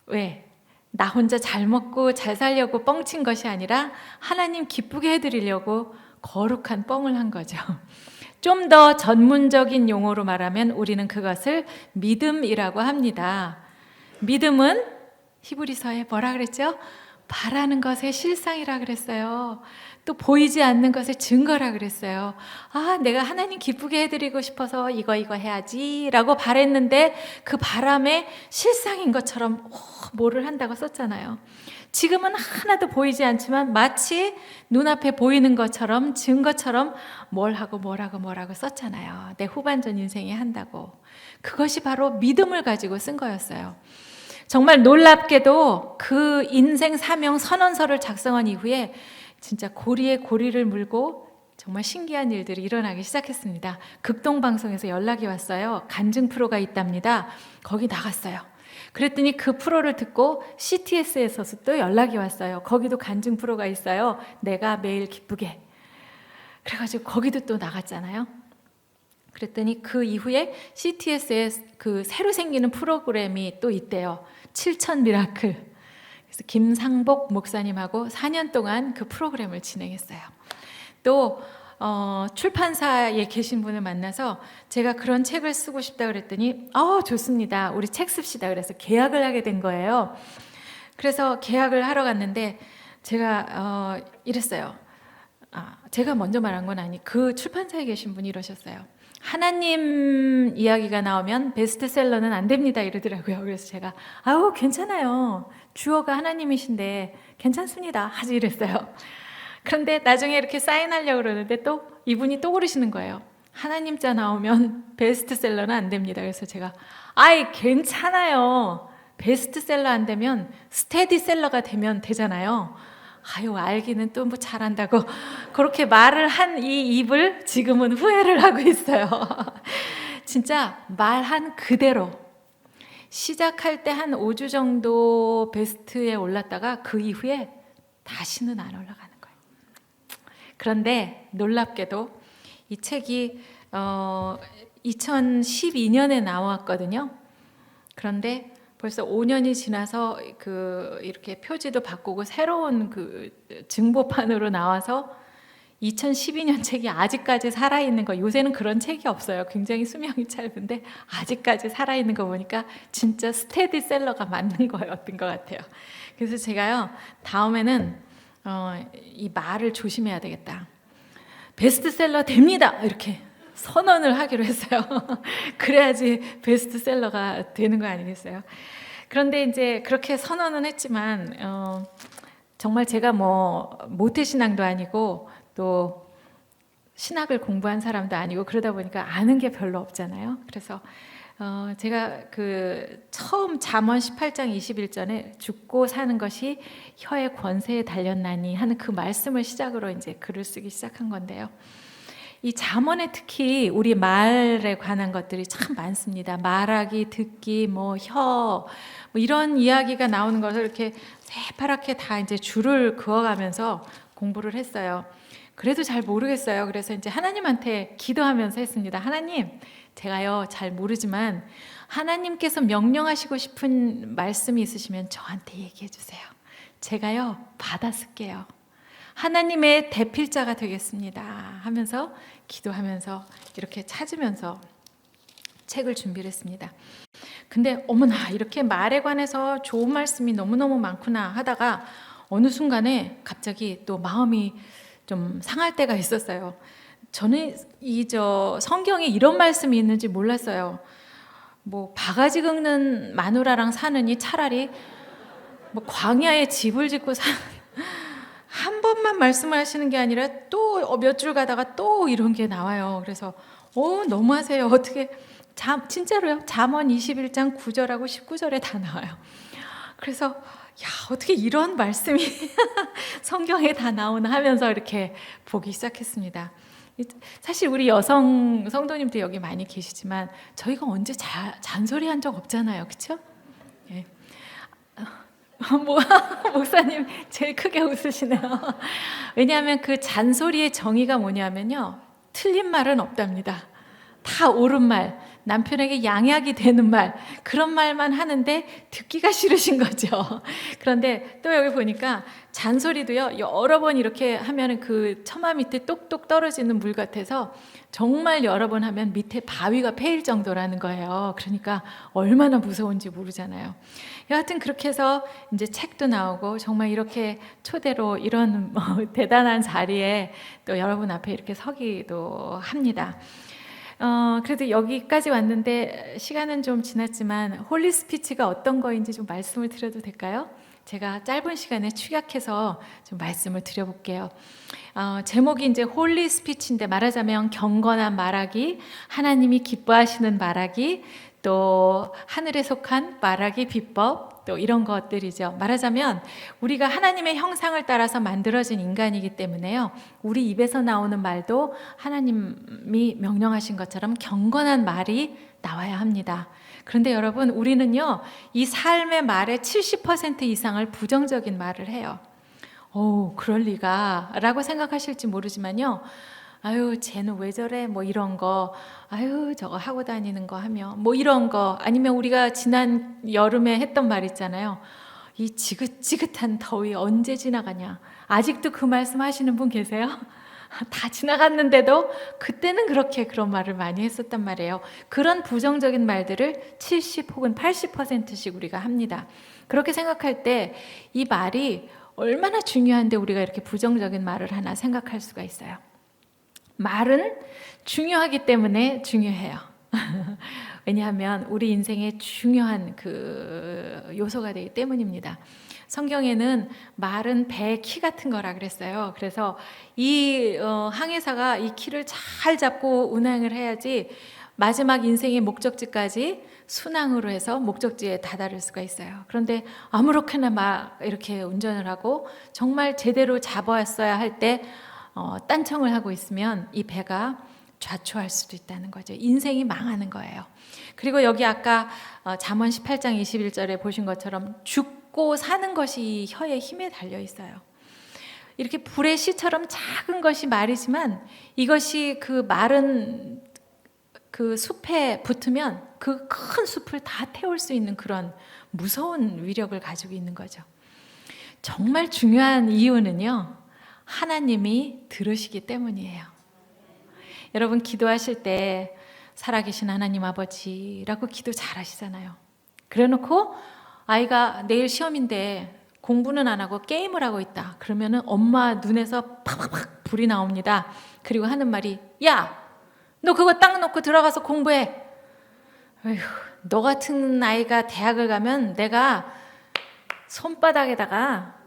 왜? 나 혼자 잘 먹고 잘 살려고 뻥친 것이 아니라 하나님 기쁘게 해드리려고 거룩한 뻥을 한 거죠. 좀 더 전문적인 용어로 말하면 우리는 그것을 믿음이라고 합니다. 믿음은 히브리서에 뭐라 그랬죠? 바라는 것의 실상이라 그랬어요. 또 보이지 않는 것의 증거라 그랬어요. 내가 하나님 기쁘게 해드리고 싶어서 이거 해야지 라고 바랬는데 그 바람의 실상인 것처럼 뭐를 한다고 썼잖아요. 지금은 하나도 보이지 않지만 마치 눈앞에 보이는 것처럼 증거처럼 뭘 하고 뭐라고 썼잖아요. 내 후반전 인생에 한다고. 그것이 바로 믿음을 가지고 쓴 거였어요. 정말 놀랍게도 그 인생 사명 선언서를 작성한 이후에 진짜 고리에 고리를 물고 정말 신기한 일들이 일어나기 시작했습니다. 극동방송에서 연락이 왔어요. 간증 프로가 있답니다. 거기 나갔어요. 그랬더니 그 프로를 듣고 CTS에서도 또 연락이 왔어요. 거기도 간증 프로가 있어요. 내가 매일 기쁘게. 그래가지고 거기도 또 나갔잖아요. 그랬더니 그 이후에 CTS에 그 새로 생기는 프로그램이 또 있대요. 7천 미라클. 그래서 김상복 목사님하고 4년 동안 그 프로그램을 진행했어요. 또 출판사에 계신 분을 만나서 제가 그런 책을 쓰고 싶다 그랬더니 좋습니다. 우리 책 씁시다. 그래서 계약을 하게 된 거예요. 그래서 계약을 하러 갔는데 제가 이랬어요. 제가 먼저 말한 건 아니, 그 출판사에 계신 분이 이러셨어요. 하나님 이야기가 나오면 베스트셀러는 안 됩니다 이러더라고요. 그래서 제가 아우 괜찮아요. 주어가 하나님이신데 괜찮습니다 하지 이랬어요. 그런데 나중에 이렇게 사인하려고 그러는데 또 이분이 또 그러시는 거예요. 하나님 자 나오면 베스트셀러는 안 됩니다. 그래서 제가 아이 괜찮아요. 베스트셀러 안 되면 스테디셀러가 되면 되잖아요. 아유 알기는 또 뭐 잘한다고 그렇게 말을 한 이 입을 지금은 후회를 하고 있어요. 진짜 말한 그대로 시작할 때 한 5주 정도 베스트에 올랐다가 그 이후에 다시는 안 올라가는 거예요. 그런데 놀랍게도 이 책이 2012년에 나왔거든요. 그런데 벌써 5년이 지나서 이렇게 표지도 바꾸고 새로운 그 증보판으로 나와서 2012년 책이 아직까지 살아있는 거. 요새는 그런 책이 없어요. 굉장히 수명이 짧은데 아직까지 살아있는 거 보니까 진짜 스테디셀러가 맞는 거였던 것 같아요. 그래서 제가요 다음에는 이 말을 조심해야 되겠다. 베스트셀러 됩니다 이렇게 선언을 하기로 했어요. 그래야지 베스트셀러가 되는 거 아니겠어요? 그런데 이제 그렇게 선언은 했지만 정말 제가 뭐 모태신앙도 아니고 또 신학을 공부한 사람도 아니고 그러다 보니까 아는 게 별로 없잖아요. 그래서 제가 그 처음 잠언 18장 21절에 죽고 사는 것이 혀의 권세에 달렸나니 하는 그 말씀을 시작으로 이제 글을 쓰기 시작한 건데요. 이 잠언에 특히 우리 말에 관한 것들이 참 많습니다. 말하기, 듣기, 뭐 혀, 뭐 이런 이야기가 나오는 것을 이렇게 새파랗게 다 이제 줄을 그어가면서 공부를 했어요. 그래도 잘 모르겠어요. 그래서 이제 하나님한테 기도하면서 했습니다. 하나님, 제가요 잘 모르지만 하나님께서 명령하시고 싶은 말씀이 있으시면 저한테 얘기해 주세요. 제가요 받아 쓸게요. 하나님의 대필자가 되겠습니다 하면서 기도하면서 이렇게 찾으면서 책을 준비를 했습니다. 근데 어머나 이렇게 말에 관해서 좋은 말씀이 너무너무 많구나 하다가 어느 순간에 갑자기 또 마음이 좀 상할 때가 있었어요. 저는 성경에 이런 말씀이 있는지 몰랐어요. 뭐 바가지 긁는 마누라랑 사느니 차라리 뭐 광야에 집을 짓고 한 번만 말씀을 하시는 게 아니라 또 몇 줄 가다가 또 이런 게 나와요. 그래서 너무하세요. 어떻게 진짜로요. 잠언 21장 9절하고 19절에 다 나와요. 그래서 야 어떻게 이런 말씀이 성경에 다 나오나 하면서 이렇게 보기 시작했습니다. 사실 우리 여성 성도님도 여기 많이 계시지만 저희가 언제 잔소리한 적 없잖아요. 그렇죠? 예. 목사님 제일 크게 웃으시네요. 왜냐하면 그 잔소리의 정의가 뭐냐면요, 틀린 말은 없답니다. 다 옳은 말, 남편에게 양약이 되는 말, 그런 말만 하는데 듣기가 싫으신 거죠. 그런데 또 여기 보니까 잔소리도요 여러 번 이렇게 하면 그 처마 밑에 똑똑 떨어지는 물 같아서 정말 여러 번 하면 밑에 바위가 패일 정도라는 거예요. 그러니까 얼마나 무서운지 모르잖아요. 여하튼 그렇게 해서 이제 책도 나오고 정말 이렇게 초대로 이런 대단한 자리에 또 여러분 앞에 이렇게 서기도 합니다. 그래도 여기까지 왔는데 시간은 좀 지났지만 홀리 스피치가 어떤 거인지 좀 말씀을 드려도 될까요? 제가 짧은 시간에 축약해서 좀 말씀을 드려볼게요. 제목이 이제 홀리 스피치인데 말하자면 경건한 말하기, 하나님이 기뻐하시는 말하기, 또 하늘에 속한 말하기 비법, 또 이런 것들이죠. 말하자면 우리가 하나님의 형상을 따라서 만들어진 인간이기 때문에요, 우리 입에서 나오는 말도 하나님이 명령하신 것처럼 경건한 말이 나와야 합니다. 그런데 여러분, 우리는요 이 삶의 말의 70% 이상을 부정적인 말을 해요. 그럴 리가 라고 생각하실지 모르지만요, 아유 쟤는 왜 저래, 뭐 이런 거, 아유 저거 하고 다니는 거 하며 뭐 이런 거, 아니면 우리가 지난 여름에 했던 말 있잖아요, 이 지긋지긋한 더위 언제 지나가냐. 아직도 그 말씀 하시는 분 계세요? 다 지나갔는데도 그때는 그런 말을 많이 했었단 말이에요. 그런 부정적인 말들을 70 혹은 80%씩 우리가 합니다. 그렇게 생각할 때 이 말이 얼마나 중요한데 우리가 이렇게 부정적인 말을 하나 생각할 수가 있어요. 말은 중요하기 때문에 중요해요. 왜냐하면 우리 인생의 중요한 그 요소가 되기 때문입니다. 성경에는 말은 배의 키 같은 거라 그랬어요. 그래서 이 항해사가 이 키를 잘 잡고 운항을 해야지 마지막 인생의 목적지까지 순항으로 해서 목적지에 다다를 수가 있어요. 그런데 아무렇게나 막 이렇게 운전을 하고 정말 제대로 잡아왔어야 할 때 딴청을 하고 있으면 이 배가 좌초할 수도 있다는 거죠. 인생이 망하는 거예요. 그리고 여기 아까 잠언 18장 21절에 보신 것처럼 죽고 사는 것이 혀의 힘에 달려 있어요. 이렇게 불의 시처럼 작은 것이 말이지만 이것이 그 마른 그 숲에 붙으면 그 큰 숲을 다 태울 수 있는 그런 무서운 위력을 가지고 있는 거죠. 정말 중요한 이유는요, 하나님이 들으시기 때문이에요. 여러분 기도하실 때 살아계신 하나님 아버지라고 기도 잘하시잖아요. 그래놓고 아이가 내일 시험인데 공부는 안 하고 게임을 하고 있다. 그러면은 엄마 눈에서 팍팍팍 불이 나옵니다. 그리고 하는 말이, 야, 너 그거 딱 놓고 들어가서 공부해. 에휴, 너 같은 아이가 대학을 가면 내가 손바닥에다가,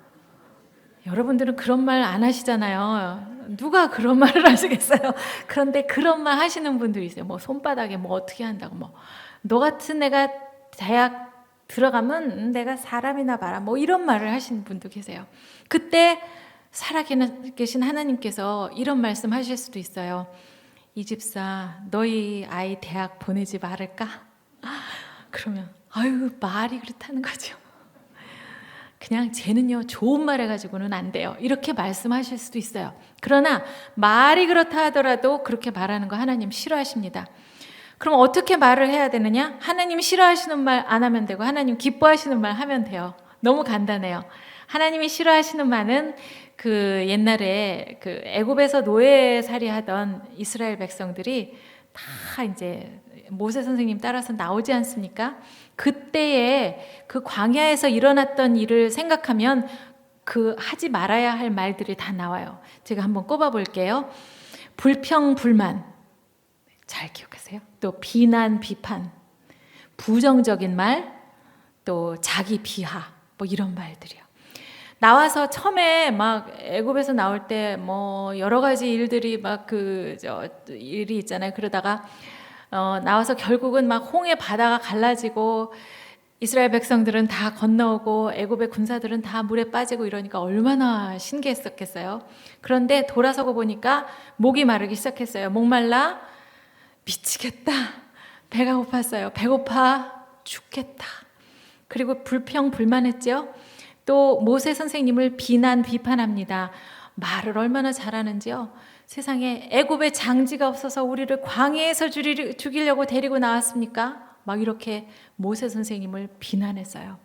여러분들은 그런 말 안 하시잖아요. 누가 그런 말을 하시겠어요? 그런데 그런 말 하시는 분들이 있어요. 뭐 손바닥에 뭐 어떻게 한다고, 뭐 너 같은 애가 대학 들어가면 내가 사람이나 봐라, 뭐 이런 말을 하시는 분도 계세요. 그때 살아계신 하나님께서 이런 말씀 하실 수도 있어요. 이 집사 너희 아이 대학 보내지 말을까? 그러면 아유 말이 그렇다는 거죠. 그냥 쟤는요 좋은 말 해가지고는 안 돼요, 이렇게 말씀하실 수도 있어요. 그러나 말이 그렇다 하더라도 그렇게 말하는 거 하나님 싫어하십니다. 그럼 어떻게 말을 해야 되느냐? 하나님 싫어하시는 말 안 하면 되고 하나님 기뻐하시는 말 하면 돼요. 너무 간단해요. 하나님이 싫어하시는 말은 그 옛날에 그 애굽에서 노예살이 하던 이스라엘 백성들이 다 이제 모세 선생님 따라서 나오지 않습니까? 그때에 그 광야에서 일어났던 일을 생각하면 그 하지 말아야 할 말들이 다 나와요. 제가 한번 꼽아 볼게요. 불평, 불만, 잘 기억하세요. 또 비난, 비판, 부정적인 말, 또 자기 비하, 뭐 이런 말들이요. 나와서 처음에 막 애굽에서 나올 때 뭐 여러 가지 일들이 막 일이 있잖아요. 그러다가 나와서 결국은 막 홍해 바다가 갈라지고 이스라엘 백성들은 다 건너오고 애굽의 군사들은 다 물에 빠지고 이러니까 얼마나 신기했었겠어요. 그런데 돌아서고 보니까 목이 마르기 시작했어요. 목말라 미치겠다. 배가 고팠어요. 배고파 죽겠다. 그리고 불평 불만했죠. 또 모세 선생님을 비난 비판합니다. 말을 얼마나 잘하는지요. 세상에 애굽에 장지가 없어서 우리를 광야에서 죽이려고 데리고 나왔습니까? 막 이렇게 모세 선생님을 비난했어요.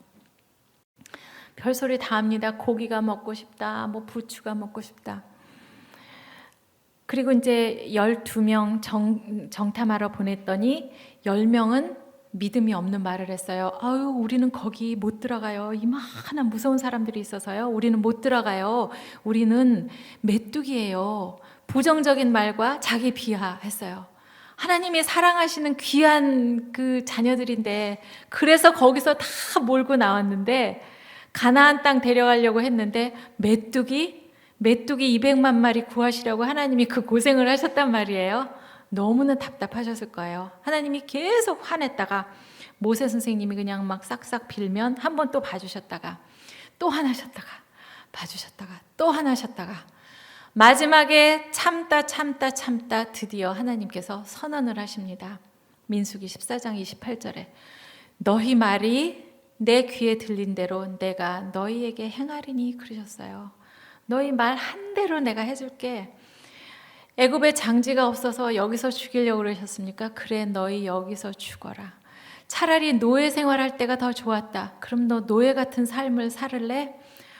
별소리 다 합니다. 고기가 먹고 싶다, 뭐 부추가 먹고 싶다. 그리고 이제 12명 정탐하러 보냈더니 10명은 믿음이 없는 말을 했어요. 아유, 우리는 거기 못 들어가요. 이만한 무서운 사람들이 있어서요. 우리는 못 들어가요. 우리는 메뚜기예요. 부정적인 말과 자기 비하했어요. 하나님이 사랑하시는 귀한 그 자녀들인데, 그래서 거기서 다 몰고 나왔는데 가나안 땅 데려가려고 했는데 메뚜기 200만 마리 구하시려고 하나님이 그 고생을 하셨단 말이에요. 너무나 답답하셨을 거예요. 하나님이 계속 화냈다가 모세 선생님이 그냥 막 싹싹 빌면 한 번 또 봐주셨다가 또 화나셨다가 봐주셨다가 또 화나셨다가 마지막에 참다 드디어 하나님께서 선언을 하십니다. 민수기 14장 28절에 너희 말이 내 귀에 들린 대로 내가 너희에게 행하리니 그러셨어요. 너희 말 한 대로 내가 해줄게. 애굽에 장지가 없어서 여기서 죽이려고 그러셨습니까? 그래, 너희 여기서 죽어라. 차라리 노예 생활할 때가 더 좋았다. 그럼 너 노예 같은 삶을 살을래?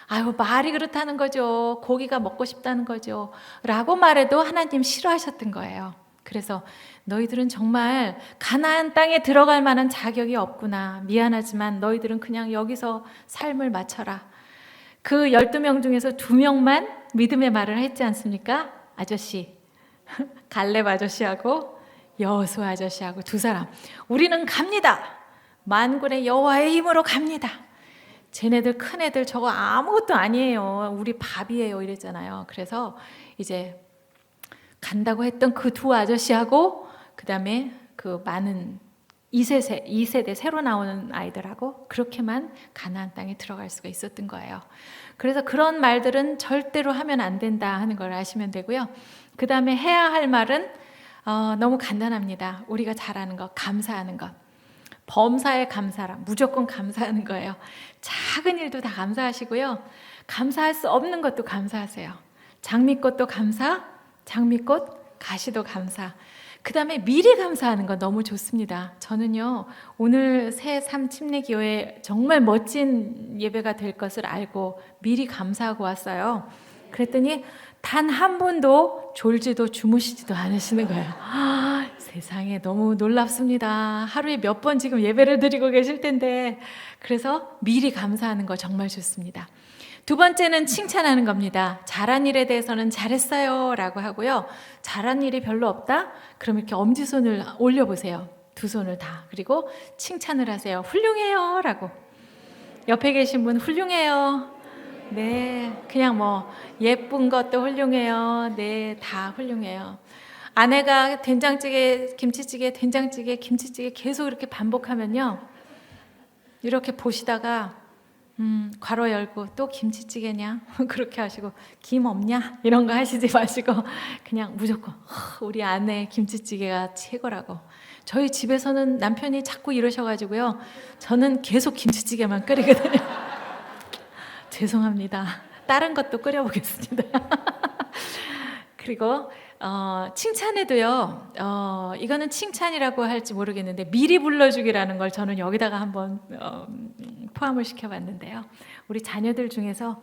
아유, 말이 그렇다는 거죠. 고기가 먹고 싶다는 거죠. 라고 말해도 하나님 싫어하셨던 거예요. 그래서 너희들은 정말 가나안 땅에 들어갈 만한 자격이 없구나. 미안하지만 너희들은 그냥 여기서 삶을 마쳐라. 그 12명 중에서 2명만 믿음의 말을 했지 않습니까? 아저씨, 갈렙 아저씨하고 여호수아 아저씨하고 두 사람, 우리는 갑니다. 만군의 여호와의 힘으로 갑니다. 쟤네들 큰 애들 저거 아무것도 아니에요. 우리 밥이에요. 이랬잖아요. 그래서 이제 간다고 했던 그 두 아저씨하고 그다음에 그 많은 2세대 새로 나오는 아이들하고 그렇게만 가나안 땅에 들어갈 수가 있었던 거예요. 그래서 그런 말들은 절대로 하면 안 된다 하는 걸 아시면 되고요. 그 다음에 해야 할 말은 너무 간단합니다. 우리가 잘하는 것, 감사하는 것. 범사에 감사라, 무조건 감사하는 거예요. 작은 일도 다 감사하시고요. 감사할 수 없는 것도 감사하세요. 장미꽃도 감사, 장미꽃, 가시도 감사. 그 다음에 미리 감사하는 거 너무 좋습니다. 저는요, 오늘 새 삶 침례교회 정말 멋진 예배가 될 것을 알고 미리 감사하고 왔어요. 그랬더니 단 한 분도 졸지도 주무시지도 않으시는 거예요. 세상에 너무 놀랍습니다. 하루에 몇 번 지금 예배를 드리고 계실 텐데, 그래서 미리 감사하는 거 정말 좋습니다. 두 번째는 칭찬하는 겁니다. 잘한 일에 대해서는 잘했어요 라고 하고요. 잘한 일이 별로 없다? 그럼 이렇게 엄지손을 올려보세요. 두 손을 다. 그리고 칭찬을 하세요. 훌륭해요 라고. 옆에 계신 분 훌륭해요. 네, 그냥 뭐 예쁜 것도 훌륭해요. 네, 다 훌륭해요. 아내가 된장찌개, 김치찌개, 된장찌개, 김치찌개 계속 이렇게 반복하면요, 이렇게 보시다가 괄호 열고 또 김치찌개냐? 그렇게 하시고 김 없냐? 이런 거 하시지 마시고 그냥 무조건 우리 아내 김치찌개가 최고라고. 저희 집에서는 남편이 자꾸 이러셔가지고요, 저는 계속 김치찌개만 끓이거든요. 죄송합니다. 다른 것도 끓여보겠습니다. 그리고 칭찬에도요, 이거는 칭찬이라고 할지 모르겠는데 미리 불러주기라는 걸 저는 여기다가 한번 포함을 시켜봤는데요. 우리 자녀들 중에서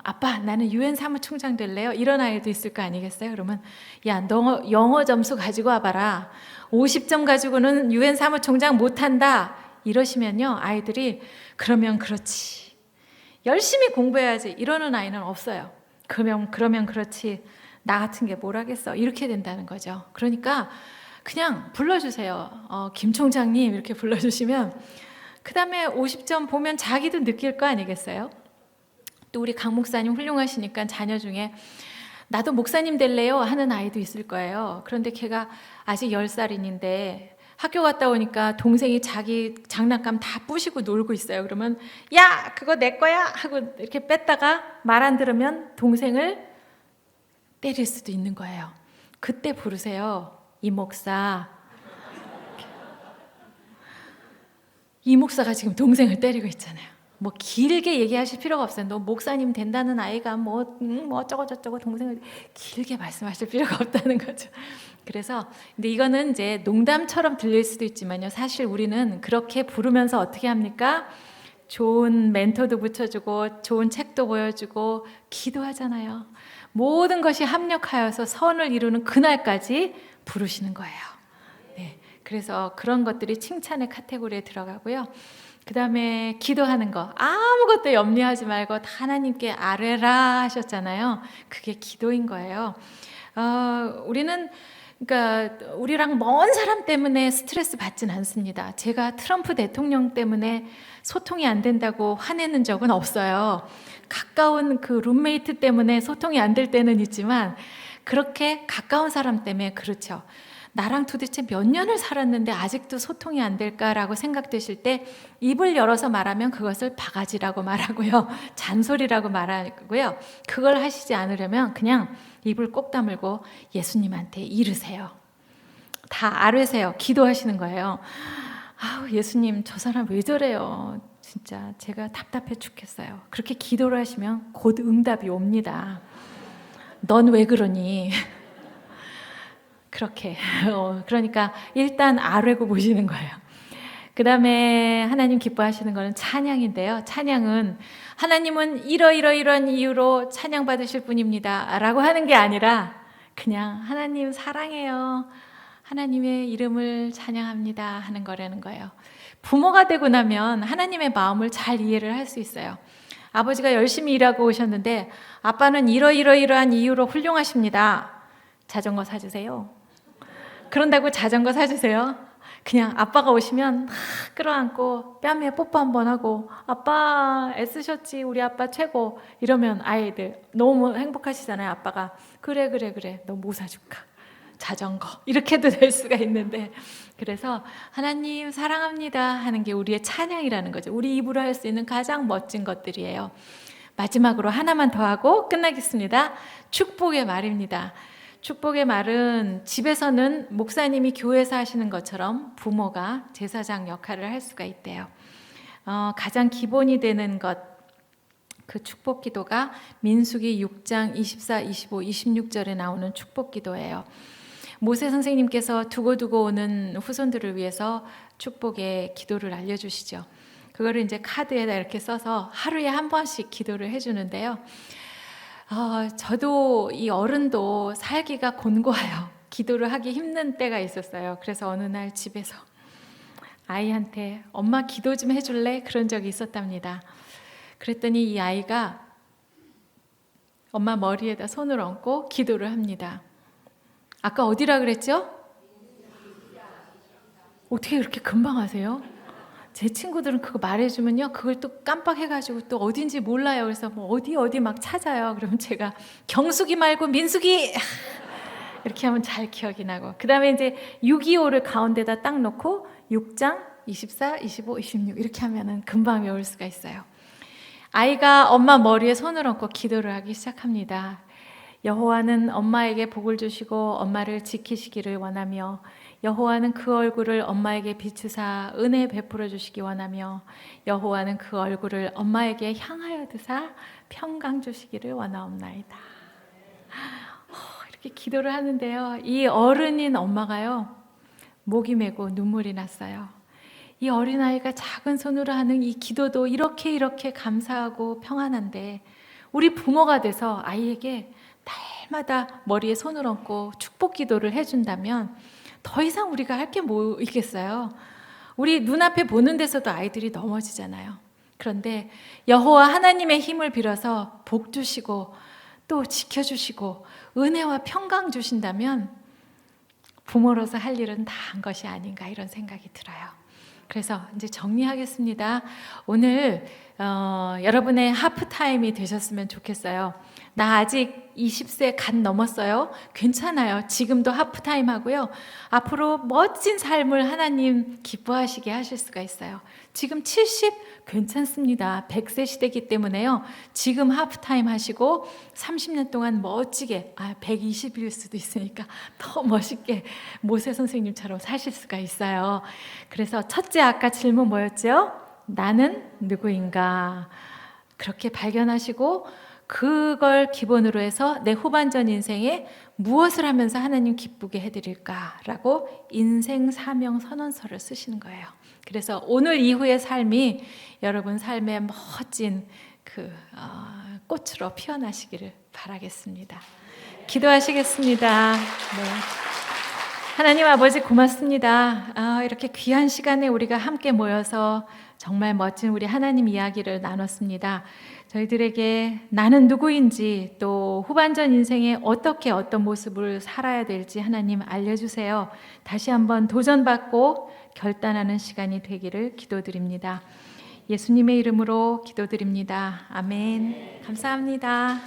아빠 나는 유엔 사무총장 될래요? 이런 아이도 있을 거 아니겠어요? 그러면 야, 너 영어 점수 가지고 와봐라. 50점 가지고는 유엔 사무총장 못한다. 이러시면요, 아이들이 그러면 그렇지. 열심히 공부해야지. 이러는 아이는 없어요. 그러면 그렇지. 나 같은 게 뭘 하겠어. 이렇게 된다는 거죠. 그러니까 그냥 불러주세요. 김 총장님 이렇게 불러주시면 그 다음에 50점 보면 자기도 느낄 거 아니겠어요? 또 우리 강 목사님 훌륭하시니까 자녀 중에 나도 목사님 될래요 하는 아이도 있을 거예요. 그런데 걔가 아직 10살인데 학교 갔다 오니까 동생이 자기 장난감 다 부시고 놀고 있어요. 그러면 야 그거 내 거야 하고 이렇게 뺐다가 말 안 들으면 동생을 때릴 수도 있는 거예요. 그때 부르세요. 이 목사가 지금 동생을 때리고 있잖아요. 뭐 길게 얘기하실 필요가 없어요. 너 목사님 된다는 아이가 뭐 어쩌고 저쩌고 동생을 길게 말씀하실 필요가 없다는 거죠. 그래서 근데 이거는 이제 농담처럼 들릴 수도 있지만요. 사실 우리는 그렇게 부르면서 어떻게 합니까? 좋은 멘토도 붙여주고 좋은 책도 보여주고 기도하잖아요. 모든 것이 합력하여서 선을 이루는 그날까지 부르시는 거예요. 네, 그래서 그런 것들이 칭찬의 카테고리에 들어가고요. 그 다음에 기도하는 거 아무것도 염려하지 말고 다 하나님께 아뢰라 하셨잖아요. 그게 기도인 거예요. 우리는 그러니까 우리랑 먼 사람 때문에 스트레스 받진 않습니다. 제가 트럼프 대통령 때문에 소통이 안 된다고 화내는 적은 없어요. 가까운 그 룸메이트 때문에 소통이 안 될 때는 있지만 그렇게 가까운 사람 때문에 그렇죠. 나랑 도대체 몇 년을 살았는데 아직도 소통이 안 될까라고 생각되실 때 입을 열어서 말하면 그것을 바가지라고 말하고요. 잔소리라고 말하고요. 그걸 하시지 않으려면 그냥 입을 꼭 다물고 예수님한테 이르세요. 다 아뢰세요. 기도하시는 거예요. 아우 예수님 저 사람 왜 저래요. 진짜 제가 답답해 죽겠어요. 그렇게 기도를 하시면 곧 응답이 옵니다. 넌 왜 그러니? 그렇게 그러니까 일단 아뢰고 보시는 거예요. 그 다음에 하나님 기뻐하시는 거는 찬양인데요. 찬양은 하나님은 이러이러이러한 이유로 찬양 받으실 분입니다 라고 하는 게 아니라 그냥 하나님 사랑해요, 하나님의 이름을 찬양합니다 하는 거라는 거예요. 부모가 되고 나면 하나님의 마음을 잘 이해를 할 수 있어요. 아버지가 열심히 일하고 오셨는데 아빠는 이러이러이러한 이유로 훌륭하십니다. 자전거 사주세요. 그런다고 자전거 사주세요? 그냥 아빠가 오시면 끌어안고 뺨에 뽀뽀 한번 하고 아빠 애쓰셨지 우리 아빠 최고 이러면 아이들 너무 행복하시잖아요. 아빠가 그래 너 뭐 사줄까? 자전거 이렇게도 될 수가 있는데 그래서 하나님 사랑합니다 하는 게 우리의 찬양이라는 거죠. 우리 입으로 할 수 있는 가장 멋진 것들이에요. 마지막으로 하나만 더 하고 끝나겠습니다. 축복의 말입니다. 축복의 말은 집에서는 목사님이 교회에서 하시는 것처럼 부모가 제사장 역할을 할 수가 있대요. 가장 기본이 되는 것, 그 축복 기도가 민수기 6장 24, 25, 26절에 나오는 축복 기도예요. 모세 선생님께서 두고두고 오는 후손들을 위해서 축복의 기도를 알려주시죠. 그거를 이제 카드에다 이렇게 써서 하루에 한 번씩 기도를 해주는데요. 저도 이 어른도 살기가 곤고해요. 기도를 하기 힘든 때가 있었어요. 그래서 어느 날 집에서 아이한테 엄마 기도 좀 해줄래? 그런 적이 있었답니다. 그랬더니 이 아이가 엄마 머리에다 손을 얹고 기도를 합니다. 아까 어디라 그랬죠? 어떻게 그렇게 금방 하세요? 제 친구들은 그거 말해주면요 그걸 또 깜빡해가지고 또 어딘지 몰라요. 그래서 뭐 어디 막 찾아요. 그러면 제가 경숙이 말고 민숙이 이렇게 하면 잘 기억이 나고 그 다음에 이제 625를 가운데다 딱 놓고 6장 24, 25, 26 이렇게 하면은 금방 외울 수가 있어요. 아이가 엄마 머리에 손을 얹고 기도를 하기 시작합니다. 여호와는 엄마에게 복을 주시고 엄마를 지키시기를 원하며 여호와는 그 얼굴을 엄마에게 비추사 은혜 베풀어 주시기 원하며 여호와는 그 얼굴을 엄마에게 향하여 드사 평강 주시기를 원하옵나이다. 이렇게 기도를 하는데요. 이 어른인 엄마가요. 목이 메고 눈물이 났어요. 이 어린아이가 작은 손으로 하는 이 기도도 이렇게 감사하고 평안한데 우리 부모가 돼서 아이에게 날마다 머리에 손을 얹고 축복 기도를 해준다면 더 이상 우리가 할 게 뭐 있겠어요? 우리 눈앞에 보는 데서도 아이들이 넘어지잖아요. 그런데 여호와 하나님의 힘을 빌어서 복 주시고 또 지켜주시고 은혜와 평강 주신다면 부모로서 할 일은 다 한 것이 아닌가 이런 생각이 들어요. 그래서 이제 정리하겠습니다. 오늘 여러분의 하프타임이 되셨으면 좋겠어요. 나 아직 20세 갓 넘었어요. 괜찮아요. 지금도 하프타임 하고요. 앞으로 멋진 삶을 하나님 기뻐하시게 하실 수가 있어요. 지금 70 괜찮습니다. 100세 시대이기 때문에요. 지금 하프타임 하시고 30년 동안 멋지게 120일 수도 있으니까 더 멋있게 모세 선생님처럼 사실 수가 있어요. 그래서 첫째 아까 질문 뭐였죠? 나는 누구인가? 그렇게 발견하시고 그걸 기본으로 해서 내 후반전 인생에 무엇을 하면서 하나님 기쁘게 해드릴까라고 인생 사명 선언서를 쓰시는 거예요. 그래서 오늘 이후의 삶이 여러분 삶의 멋진 꽃으로 피어나시기를 바라겠습니다. 기도하시겠습니다. 네. 하나님 아버지 고맙습니다. 이렇게 귀한 시간에 우리가 함께 모여서 정말 멋진 우리 하나님 이야기를 나눴습니다. 저희들에게 나는 누구인지 또 후반전 인생에 어떤 모습을 살아야 될지 하나님 알려주세요. 다시 한번 도전받고 결단하는 시간이 되기를 기도드립니다. 예수님의 이름으로 기도드립니다. 아멘. 감사합니다.